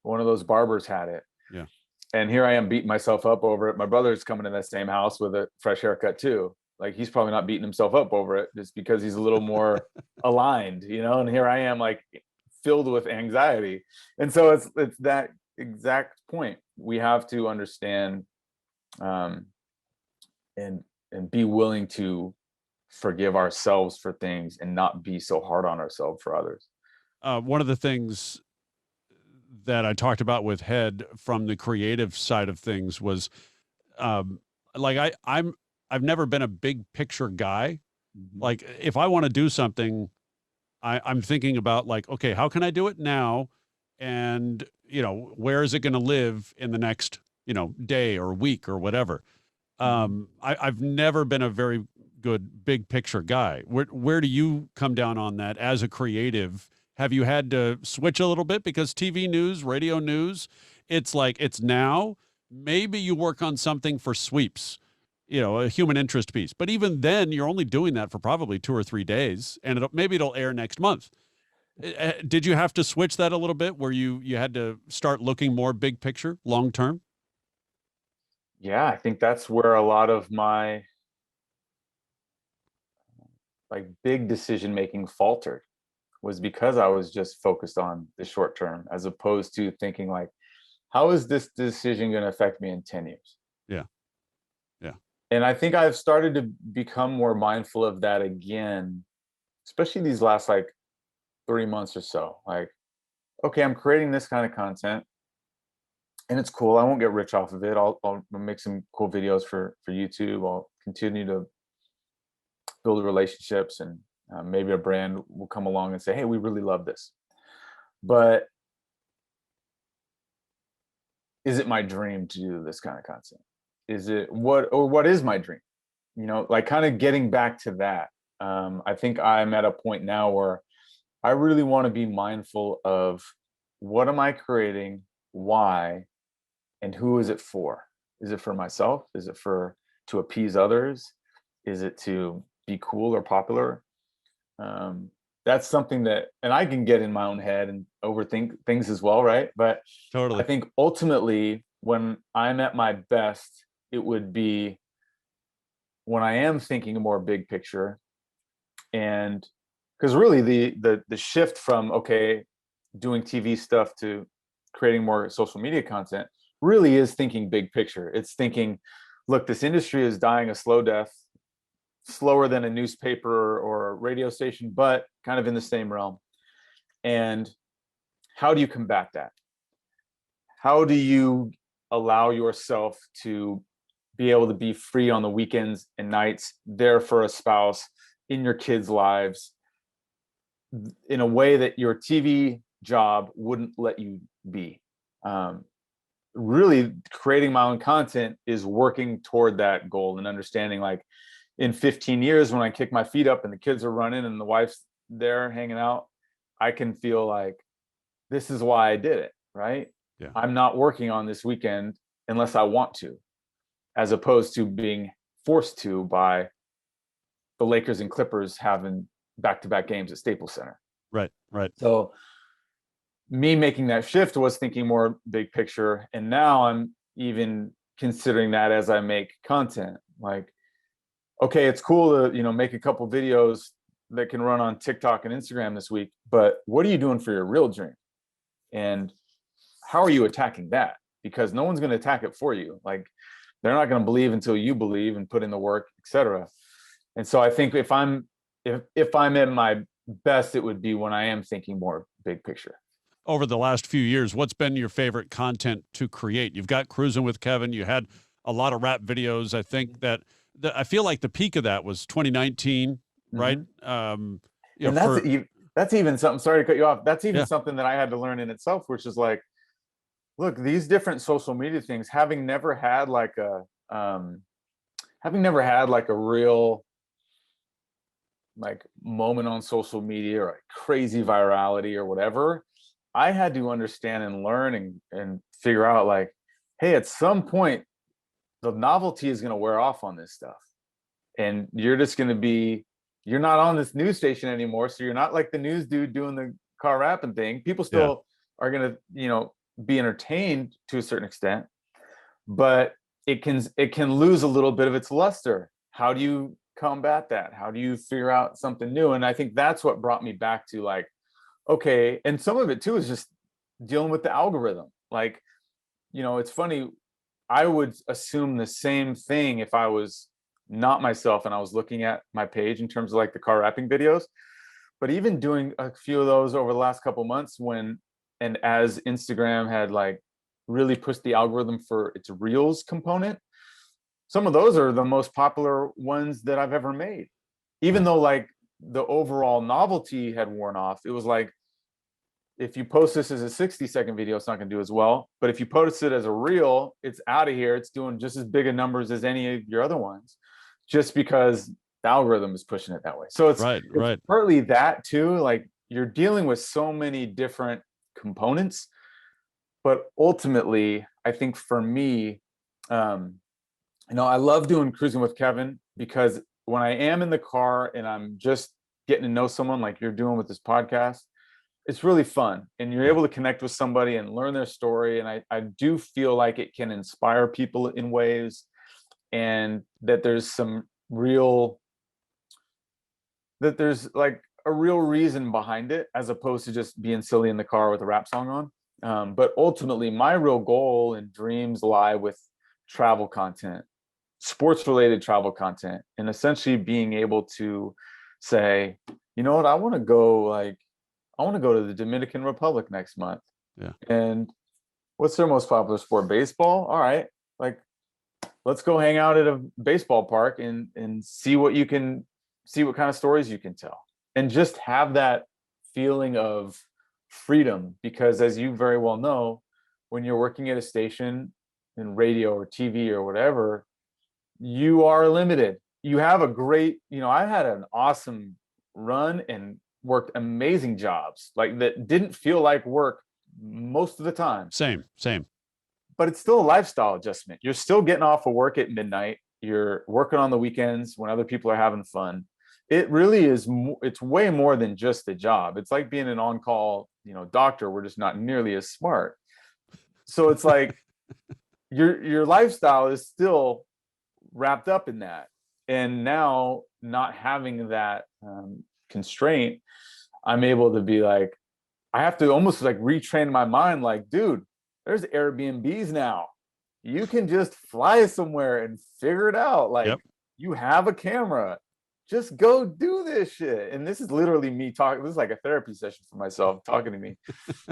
one of those barbers had it? Yeah. And here I am beating myself up over it. My brother's coming in that same house with a fresh haircut too. Like he's probably not beating himself up over it just because he's a little more aligned, and here I am like filled with anxiety. And so it's that exact point. We have to understand and be willing to forgive ourselves for things and not be so hard on ourselves for others. One of the things that I talked about with Head from the creative side of things was, like I've never been a big picture guy. Mhm. Like if I want to do something, I'm thinking about like, okay, how can I do it now? And, where is it going to live in the next, day or week or whatever? Mhm. I've never been a very good big picture guy. Where do you come down on that as a creative? Have you had to switch a little bit because TV news, radio news, it's like it's now. Maybe you work on something for sweeps, a human interest piece. But even then, you're only doing that for probably 2 or 3 days, and maybe it'll air next month. Did you have to switch that a little bit, where you had to start looking more big picture, long term? Yeah, I think that's where a lot of my like big decision making faltered, was because I was just focused on the short term as opposed to thinking like, how is this decision going to affect me in 10 years? Yeah, yeah, And I think I've started to become more mindful of that again, especially these last like 3 months or so. Like, okay, I'm creating this kind of content and it's cool. I won't get rich off of it. I'll make some cool videos for YouTube. I'll continue to build relationships, and maybe a brand will come along and say, hey, we really love this. But is it my dream to do this kind of content? Is it what is my dream? Like kind of getting back to that. I think I'm at a point now where I really want to be mindful of what am I creating, why, and who is it for? Is it for myself? Is it for to appease others? Is it to be cool or popular? Um, that's something that, and I can get in my own head and overthink things as well, right? But I totally. think ultimately, when I'm at my best, it would be when I am thinking a more big picture. And because really the shift from okay, doing TV stuff to creating more social media content really is thinking big picture. It's thinking, look, this industry is dying a slow death, slower than a newspaper or a radio station, but kind of in the same realm. And how do you combat that? How do you allow yourself to be able to be free on the weekends and nights, there for a spouse, in your kids' lives, in a way that your TV job wouldn't let you be? Really creating my own content is working toward that goal and understanding like in 15 years when I kick my feet up and the kids are running and the wife's there hanging out, I can feel like this is why I did it, right? Yeah. I'm not working on this weekend unless I want to, as opposed to being forced to by the Lakers and Clippers having back-to-back games at Staples Center. Right. Right. So me making that shift was thinking more big picture. And now I'm even considering that as I make content. Like, okay, it's cool to, make a couple videos that can run on TikTok and Instagram this week, but what are you doing for your real dream? And how are you attacking that? Because no one's going to attack it for you. Like, they're not going to believe until you believe and put in the work, etc. And so I think if I'm at my best, it would be when I am thinking more big picture. Over the last few years, what's been your favorite content to create? You've got Cruising with Kevin. You had a lot of rap videos. I think that I feel like the peak of that was 2019, right? And that's even something. Sorry to cut you off. That's even Yeah, something that I had to learn in itself, which is like, look, these different social media things, having never had like a real like moment on social media or like crazy virality or whatever, I had to understand and learn and figure out like, hey, at some point the novelty is going to wear off on this stuff, and you're just going to be, you're not on this news station anymore, so you're not like the news dude doing the car rapping thing. People yeah. still are going to be entertained to a certain extent, but it can lose a little bit of its luster. How do you combat that? How do you figure out something new? And I think that's what brought me back to like, okay, and some of it too is just dealing with the algorithm. Like, it's funny, I would assume the same thing if I was not myself and I was looking at my page in terms of like the car wrapping videos. But even doing a few of those over the last couple months and as Instagram had like really pushed the algorithm for its reels component, some of those are the most popular ones that I've ever made. Even though like the overall novelty had worn off, it was like, if you post this as a 60-second video, it's not going to do as well. But if you post it as a reel, it's out of here. It's doing just as big a numbers as any of your other ones, just because the algorithm is pushing it that way. So it's partly that too. Like you're dealing with so many different components, but ultimately, I think for me, I love doing Cruising with Kevin, because when I am in the car and I'm just getting to know someone like you're doing with this podcast, it's really fun, and you're able to connect with somebody and learn their story. And I do feel like it can inspire people in ways, and that there's like a real reason behind it, as opposed to just being silly in the car with a rap song on. But ultimately, my real goal and dreams lie with travel content, sports related travel content, and essentially being able to say, you know what, I want to go to the Dominican Republic next month. Yeah. And what's their most popular sport? Baseball? All right. Like, let's go hang out at a baseball park and see what kind of stories you can tell. And just have that feeling of freedom, because as you very well know, when you're working at a station in radio or TV or whatever, you are limited. You have a great, I had an awesome run and worked amazing jobs like that didn't feel like work most of the time. Same. But it's still a lifestyle adjustment. You're still getting off of work at midnight. You're working on the weekends when other people are having fun. It really is. It's way more than just a job. It's like being an on-call, doctor. We're just not nearly as smart. So it's like your lifestyle is still wrapped up in that. And now, not having that constraint, I'm able to be like, I have to almost like retrain my mind. Like, dude, there's Airbnbs now. You can just fly somewhere and figure it out. Like, you have a camera. Just go do this shit. And this is literally me talking. This is like a therapy session for myself, talking to me.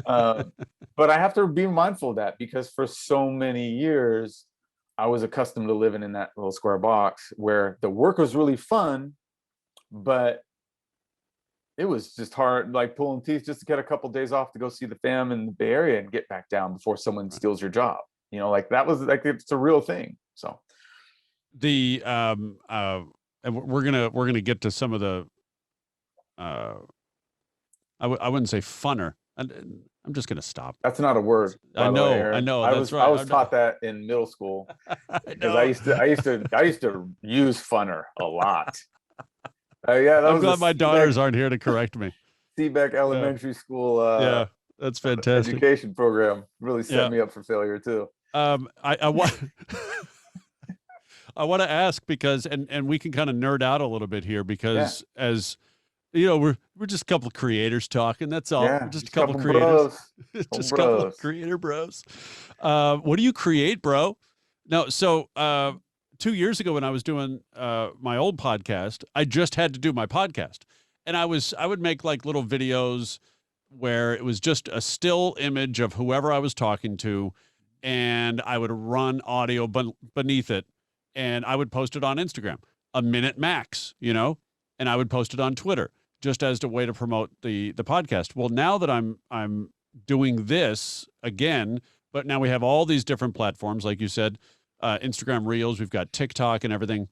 But I have to be mindful of that, because for so many years, I was accustomed to living in that little square box where the work was really fun, but it was just hard, like pulling teeth just to get a couple of days off to go see the fam in the Bay Area and get back down before someone steals your job. Like that was like, it's a real thing. So and we're gonna get to some of the I wouldn't say funner. I'm just gonna stop. That's not a word. I know. I was taught that in middle school, because I used to use funner a lot. I'm glad my daughters aren't here to correct me. Seabeck Elementary School. That's fantastic. Education program really set me up for failure too. I want I want to ask, because and we can kind of nerd out a little bit here, because as we're just a couple of creators talking. That's all. Yeah, we're just a couple of creators. Just a couple of creator bros. What do you create, bro? No, so 2 years ago when I was doing my old podcast, I just had to do my podcast. And I would make like little videos where it was just a still image of whoever I was talking to, and I would run audio beneath it, and I would post it on Instagram, a minute max, and I would post it on Twitter just as a way to promote the podcast. Well, now that I'm doing this again, but now we have all these different platforms, like you said, Instagram Reels, we've got TikTok and everything.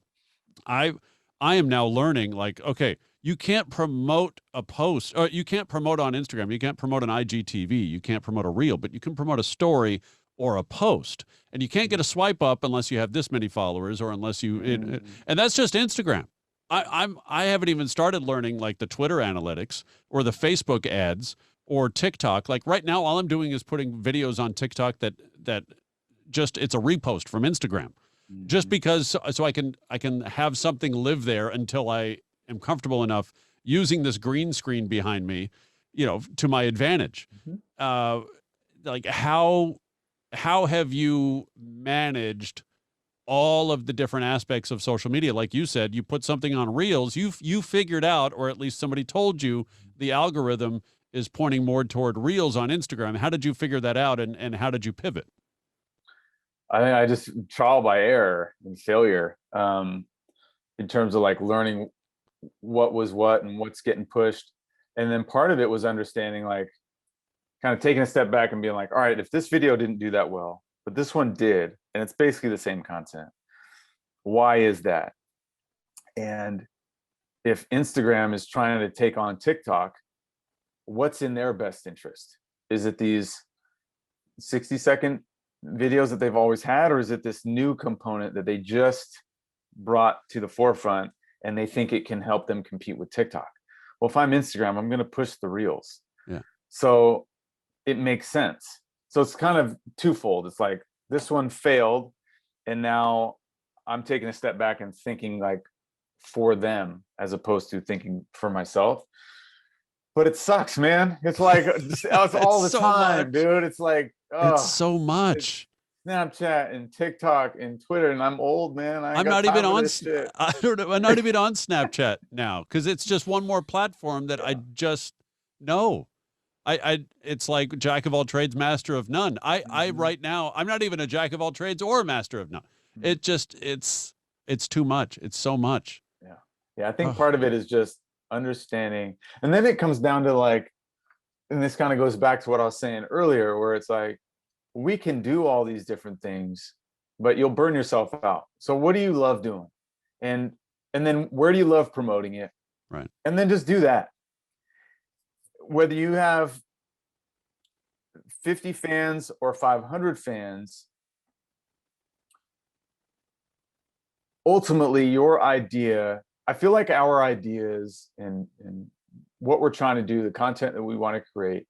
I am now learning, like, okay, you can't promote a post, or you can't promote on Instagram, you can't promote an IGTV, you can't promote a reel, but you can promote a story or a post, and you can't get a swipe up unless you have this many followers, or unless you, and that's just Instagram. I haven't even started learning like the Twitter analytics or the Facebook ads or TikTok. Like right now, all I'm doing is putting videos on TikTok that just, it's a repost from Instagram, just because, so I can have something live there until I am comfortable enough using this green screen behind me, to my advantage. Like how have you managed all of the different aspects of social media. Like you said, you put something on Reels, you figured out, or at least somebody told you the algorithm is pointing more toward Reels on Instagram. How did you figure that out, and how did you pivot? I think I just trial by error and failure, in terms of like learning what was what and what's getting pushed. And then part of it was understanding, like kind of taking a step back and being like, all right, if this video didn't do that well, but this one did, and it's basically the same content, why is that? And if Instagram is trying to take on TikTok, what's in their best interest? Is it these 60-second videos that they've always had, or is it this new component that they just brought to the forefront and they think it can help them compete with TikTok? Well, if I'm Instagram, I'm going to push the Reels. Yeah. So it makes sense. So it's kind of twofold. It's like this one failed, and now I'm taking a step back and thinking like for them as opposed to thinking for myself. But it sucks, man. It's like it's all the so time, much. dude. It's like, oh, It's so much. Snapchat and TikTok and Twitter, and I'm old, man. I ain't I'm got not time even for on. this shit. I don't know. I'm not even on Snapchat now because it's just one more platform that I just know. It's like jack of all trades, master of none. I right now, I'm not even a jack of all trades or a master of none. It just, it's too much. It's so much. Yeah. Yeah. I think part of it is just understanding. And then it comes down to like, and this kind of goes back to what I was saying earlier, where it's like, we can do all these different things, but you'll burn yourself out. So what do you love doing? And then where do you love promoting it? Right. And then just do that. Whether you have 50 fans or 500 fans, ultimately your idea, I feel like our ideas and what we're trying to do, the content that we want to create,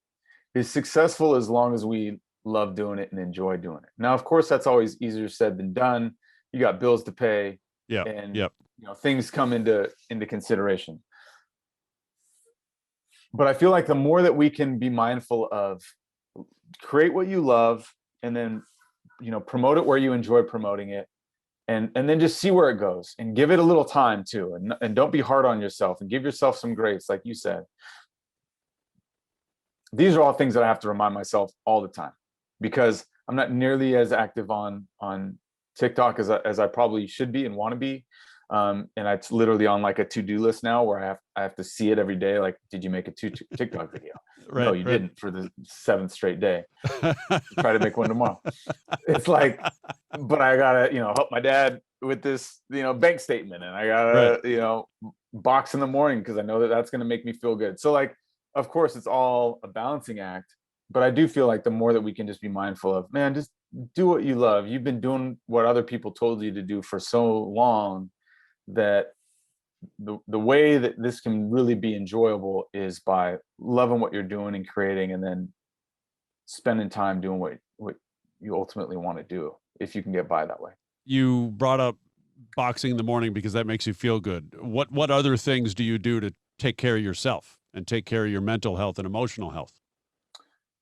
is successful as long as we love doing it and enjoy doing it. Now, of course, that's always easier said than done. You got bills to pay, and you know, things come into consideration. But I feel like the more that we can be mindful of, create what you love, and then, you know, promote it where you enjoy promoting it, and then just see where it goes, and give it a little time too, and don't be hard on yourself, and give yourself some grace, like you said. These are all things that I have to remind myself all the time, because I'm not nearly as active on TikTok as I probably should be and want to be. And it's literally on like a to-do list now, where I have to see it every day. Like, did you make a TikTok video? Right, no, you didn't, for the 7th straight day. Try to make one tomorrow. It's like, but I gotta, you know, help my dad with this, you know, bank statement, and I gotta, you know, box in the morning because I know that that's gonna make me feel good. So like, of course, it's all a balancing act. But I do feel like the more that we can just be mindful of, man, just do what you love. You've been doing what other people told you to do for so long, that the way that this can really be enjoyable is by loving what you're doing and creating, and then spending time doing what you ultimately want to do, if you can get by that way. You brought up boxing in the morning because that makes you feel good. What other things do you do to take care of yourself and take care of your mental health and emotional health?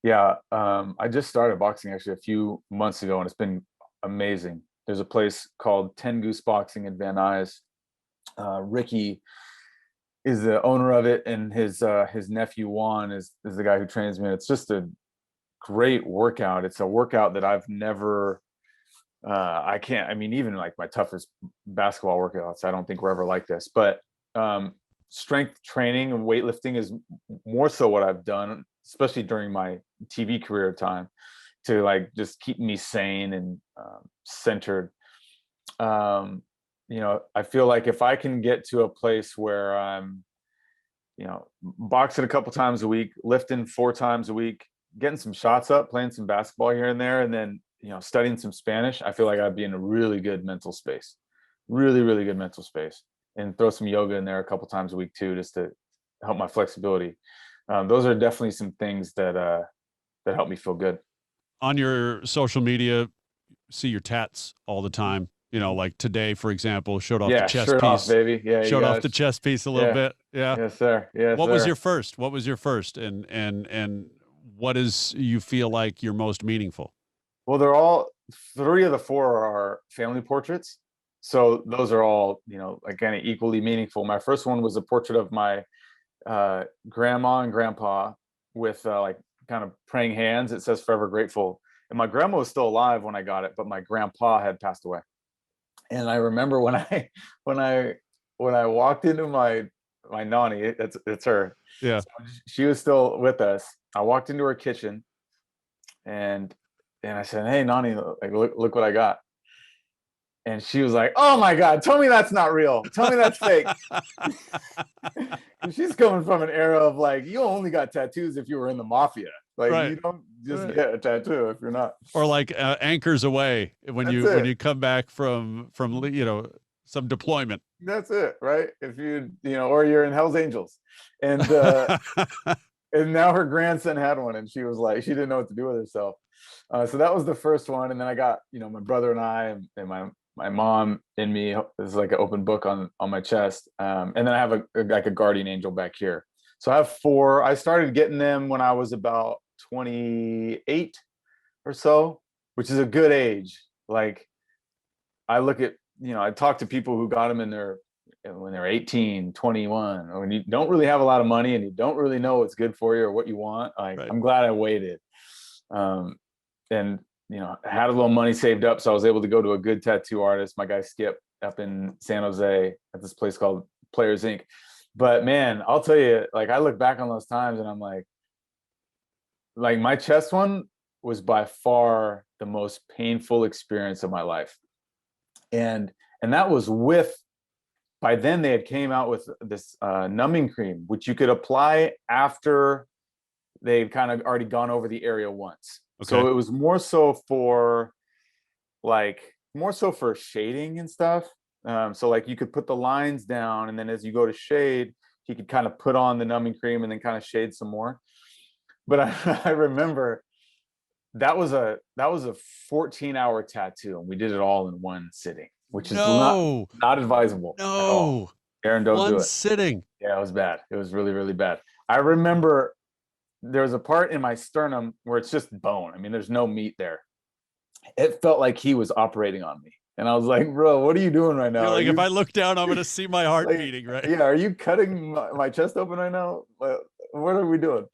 Yeah, I just started boxing actually a few months ago, and it's been amazing. There's a place called 10 Goose Boxing in Van Nuys. Ricky is the owner of it, and his nephew Juan is the guy who trains me. It's just a great workout. It's a workout that I've never, I mean, even like my toughest basketball workouts, I don't think were ever like this. But strength training and weightlifting is more so what I've done, especially during my TV career time, to like just keep me sane and centered. You know, I feel like if I can get to a place where I'm, you know, boxing a couple times a week, lifting 4 times a week, getting some shots up, playing some basketball here and there, and then, you know, studying some Spanish, I feel like I'd be in a really good mental space, really, really good mental space, and throw some yoga in there a couple times a week too, just to help my flexibility. Those are definitely some things that help me feel good. On your social media, see your tats all the time. You know, like today, for example, showed off the chest shirt piece, off, baby. Yeah, showed off the chest piece a little bit. Yeah. Yes, sir. Yes. What was your first? What was your first? And what is you feel like you're most meaningful? Well, 3 of the 4 are family portraits. So those are all, like kind of equally meaningful. My first one was a portrait of my grandma and grandpa with like kind of praying hands. It says forever grateful. And my grandma was still alive when I got it, but my grandpa had passed away. And I remember when I walked into my nanny, it's her. Yeah. So she was still with us. I walked into her kitchen and I said, "Hey, Nani, like, look what I got." And she was like, "Oh my God, tell me that's not real. Tell me that's fake." And she's coming from an era of like, you only got tattoos if you were in the mafia. Like, Right. you don't just get a tattoo if you're not. Or like anchors away when That's you come back from some deployment. That's it, right? If or you're in Hell's Angels. And and now her grandson had one, and she was like, she didn't know what to do with herself. So that was the first one. And then I got, my brother and I and my mom and me. It's like an open book on my chest. And then I have a guardian angel back here. So I have 4. I started getting them when I was about 28 or so, which is a good age. Like, I look at, I talk to people who got them when they're 18, 21, or when you don't really have a lot of money and you don't really know what's good for you or what you want. Like, right. I'm glad I waited. And I had a little money saved up, so I was able to go to a good tattoo artist, my guy Skip, up in San Jose at this place called Players Inc. But man, I'll tell you, like, I look back on those times and I'm like my chest one was by far the most painful experience of my life. And that was by then they had came out with this numbing cream, which you could apply after they'd kind of already gone over the area once. Okay. So it was more so for shading and stuff. So like you could put the lines down, and then as you go to shade, he could kind of put on the numbing cream and then kind of shade some more. But I remember that was a 14-hour tattoo, and we did it all in one sitting, which is not advisable. No, Aaron, don't do it. One sitting. Yeah, it was bad. It was really, really bad. I remember there was a part in my sternum where it's just bone. I mean, there's no meat there. It felt like he was operating on me. And I was like, "Bro, what are you doing right now?" You're like, if I look down, I'm going to see my heart beating, right? Yeah, are you cutting my chest open right now? What are we doing?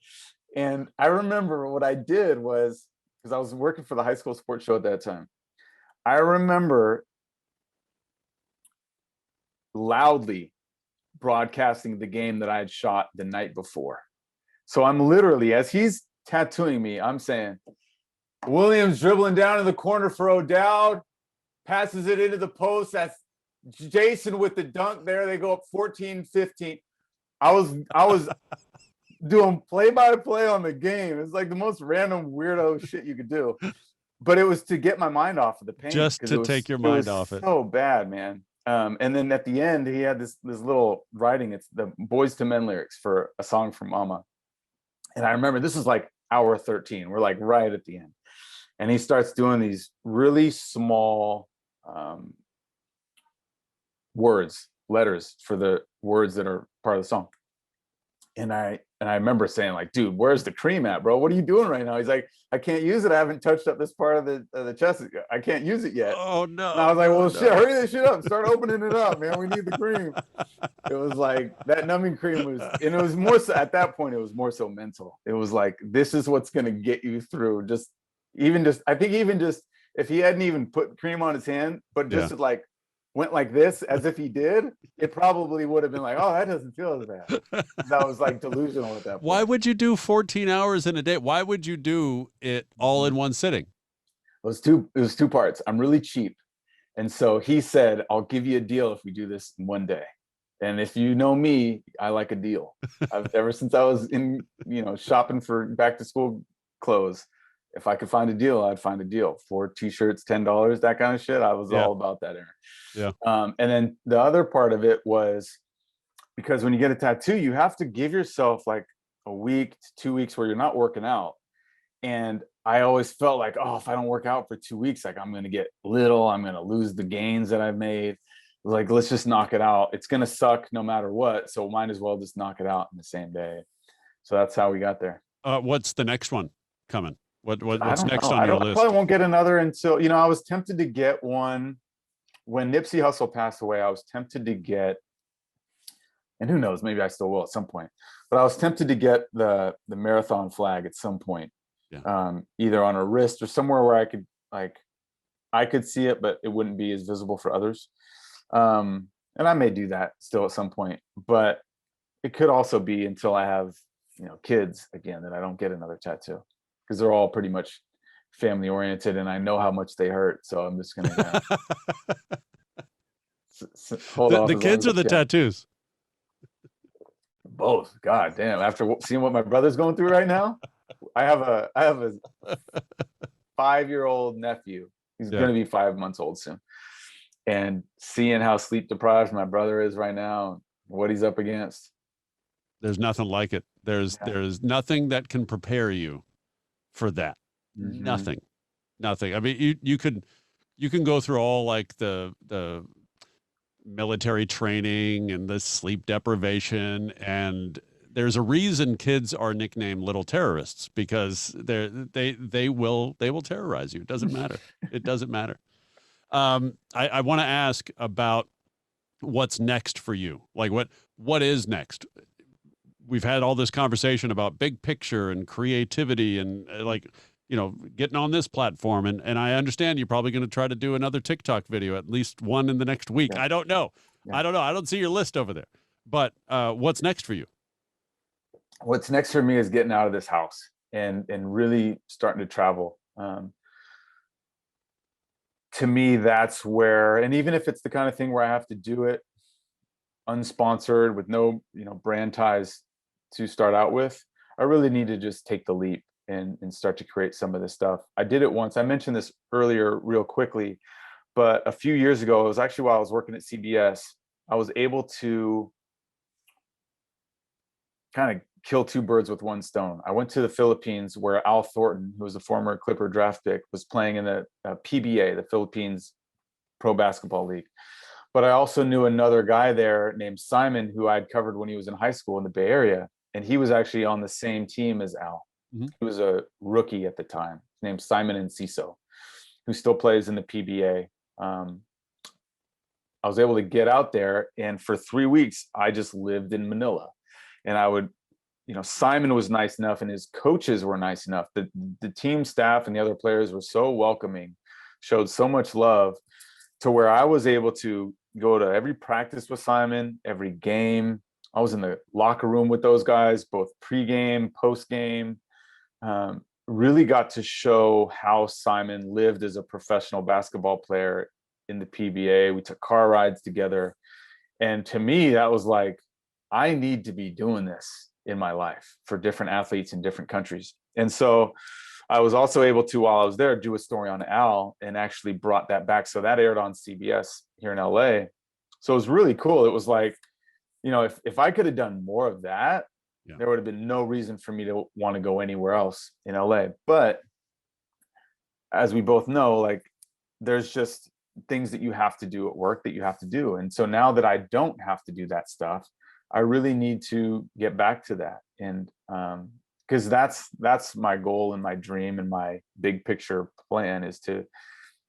And I remember what I did was, because I was working for the high school sports show at that time, I remember loudly broadcasting the game that I had shot the night before. So I'm literally, as he's tattooing me, I'm saying, "Williams dribbling down in the corner for O'Dowd, passes it into the post. That's Jason with the dunk there. They go up 14-15. I was doing play-by-play on the game. It's like the most random weirdo shit you could do. But it was to get my mind off of the pain. Just to take your mind off it. So bad, man. And then at the end, he had this little writing. It's the Boys to Men lyrics for a song from Mama. And I remember this is like hour 13. We're like right at the end. And he starts doing these really small letters for the words that are part of the song. And I remember saying, like, "Dude, where's the cream at, bro? What are you doing right now?" He's like, "I can't use it. I haven't touched up this part of the chest. I can't use it yet." Oh no! And I was like, "Well, shit, hurry this shit up. Start opening it up, man. We need the cream." It was like that numbing cream was, and it was more so at that point. It was more so mental. It was like, this is what's gonna get you through. I think if he hadn't even put cream on his hand, but just like went like this as if he did, it probably would have been like, "Oh, that doesn't feel as bad." That was like delusional at that point. Why would you do 14 hours in a day? Why would you do it all in one sitting? It was two parts. I'm really cheap. And so he said, "I'll give you a deal if we do this in one day." And if you know me, I like a deal. Ever since I was in, shopping for back to school clothes, if I could find a deal, I'd find a deal. 4 t-shirts, $10, that kind of shit. I was all about that, Aaron. Yeah. And then the other part of it was, because when you get a tattoo, you have to give yourself like a week to 2 weeks where you're not working out. And I always felt like, oh, if I don't work out for 2 weeks, like I'm going to get little, I'm going to lose the gains that I've made. Like, let's just knock it out. It's going to suck no matter what. So might as well just knock it out in the same day. So that's how we got there. What's the next one coming? I What's don't next know. on your I list? probably won't get another until, I was tempted to get one when Nipsey Hussle passed away. I was tempted to get, and who knows, maybe I still will at some point, but I was tempted to get the marathon flag at some point. Yeah. Either on a wrist or somewhere where I could see it, but it wouldn't be as visible for others. And I may do that still at some point, but it could also be until I have, kids again, that I don't get another tattoo, because they're all pretty much family oriented and I know how much they hurt. So I'm just going to hold off The as long kids as or I the can. tattoos? Both. God damn. After seeing what my brother's going through right now, I have a 5-year-old nephew. He's Yeah. going to be 5 months old soon. And seeing how sleep deprived my brother is right now, what he's up against. There's nothing like it. There's nothing that can prepare you for that. Mm-hmm. Nothing. I mean, you can go through all like the military training and the sleep deprivation, and there's a reason kids are nicknamed little terrorists, because they will terrorize you. It doesn't matter. It doesn't matter. I want to ask about what's next for you. Like what is next? We've had all this conversation about big picture and creativity and getting on this platform. And I understand you're probably going to try to do another TikTok video, at least one in the next week. Yeah. I don't know. Yeah. I don't know. I don't see your list over there, but what's next for you? What's next for me is getting out of this house and really starting to travel. To me, that's where, and even if it's the kind of thing where I have to do it unsponsored with no, brand ties to start out with, I really need to just take the leap and start to create some of this stuff. I did it once. I mentioned this earlier real quickly, but a few years ago, it was actually while I was working at CBS, I was able to kind of kill two birds with one stone. I went to the Philippines, where Al Thornton, who was a former Clipper draft pick, was playing in the PBA, the Philippines Pro Basketball League. But I also knew another guy there named Simon, who I'd covered when he was in high school in the Bay Area. And he was actually on the same team as Al. Mm-hmm. He was a rookie at the time, named Simon Enciso, who still plays in the PBA. I was able to get out there, and for 3 weeks, I just lived in Manila. And I would, Simon was nice enough, and his coaches were nice enough. The team staff and the other players were so welcoming, showed so much love, to where I was able to go to every practice with Simon, every game. I was in the locker room with those guys, both pregame, postgame. Really got to show how Simon lived as a professional basketball player in the PBA. We took car rides together. And to me, that was like, I need to be doing this in my life for different athletes in different countries. And so I was also able to, while I was there, do a story on Al, and actually brought that back. So that aired on CBS here in LA. So it was really cool. It was like, if I could have done more of that, there would have been no reason for me to want to go anywhere else in LA. But as we both know, like, there's just things that you have to do at work that you have to do. And so now that I don't have to do that stuff, I really need to get back to that. And because that's my goal and my dream and my big picture plan, is to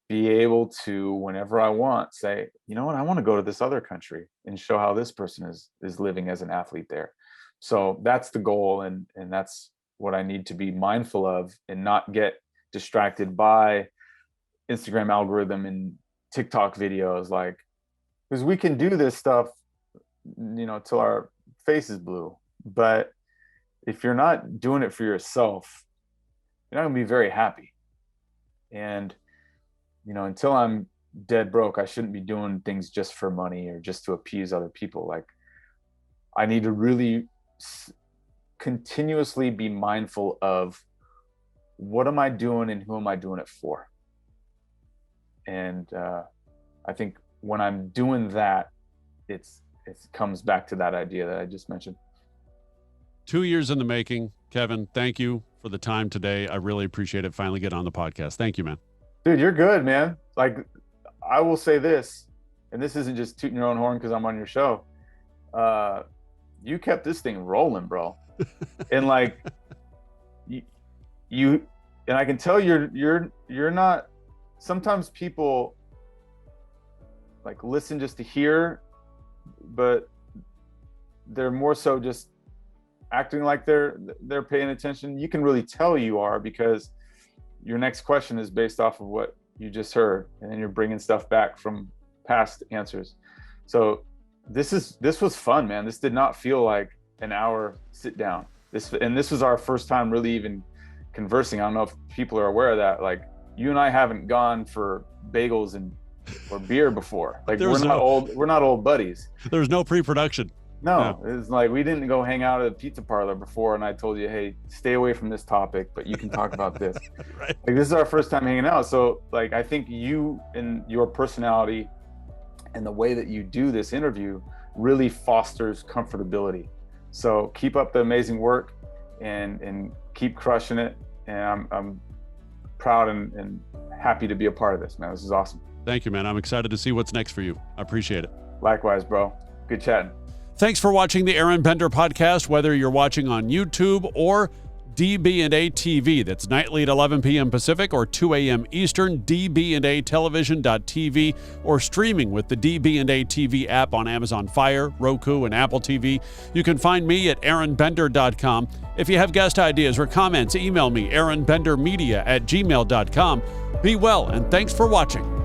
be able to, whenever I want, say, you know what, I want to go to this other country and show how this person is living as an athlete there. So that's the goal, and that's what I need to be mindful of, and not get distracted by Instagram algorithm and TikTok videos, like, because we can do this stuff, till our face is blue, but if you're not doing it for yourself, you're not gonna be very happy. And until I'm dead broke, I shouldn't be doing things just for money or just to appease other people. Like, I need to really continuously be mindful of, what am I doing and who am I doing it for? And I think when I'm doing that, it comes back to that idea that I just mentioned. 2 years in the making. Kevin, thank you for the time today. I really appreciate it. Finally getting on the podcast. Thank you, man. Dude, you're good, man. Like, I will say this, and this isn't just tooting your own horn because I'm on your show. You kept this thing rolling, bro. And like, you And I can tell you're not, sometimes people like listen just to hear, but they're more so just acting like they're paying attention. You can really tell you are, because your next question is based off of what you just heard, and then you're bringing stuff back from past answers. So this was fun, man. This did not feel like an hour sit down. This was our first time really even conversing. I don't know if people are aware of that. Like, you and I haven't gone for bagels or beer before. Like, we're not old buddies. There's no pre-production. No, it's like we didn't go hang out at a pizza parlor before and I told you, hey, stay away from this topic, but you can talk about this. Right. Like, this is our first time hanging out. So like, I think you and your personality and the way that you do this interview really fosters comfortability. So keep up the amazing work and keep crushing it. And I'm proud and happy to be a part of this, man. This is awesome. Thank you, man. I'm excited to see what's next for you. I appreciate it. Likewise, bro. Good chatting. Thanks for watching the Aron Bender podcast, whether you're watching on YouTube or DB&A TV. That's nightly at 11 p.m. Pacific or 2 a.m. Eastern, dbandatelevision.tv, or streaming with the DB&A TV app on Amazon Fire, Roku, and Apple TV. You can find me at aronbender.com. If you have guest ideas or comments, email me, aronbendermedia@gmail.com. Be well, and thanks for watching.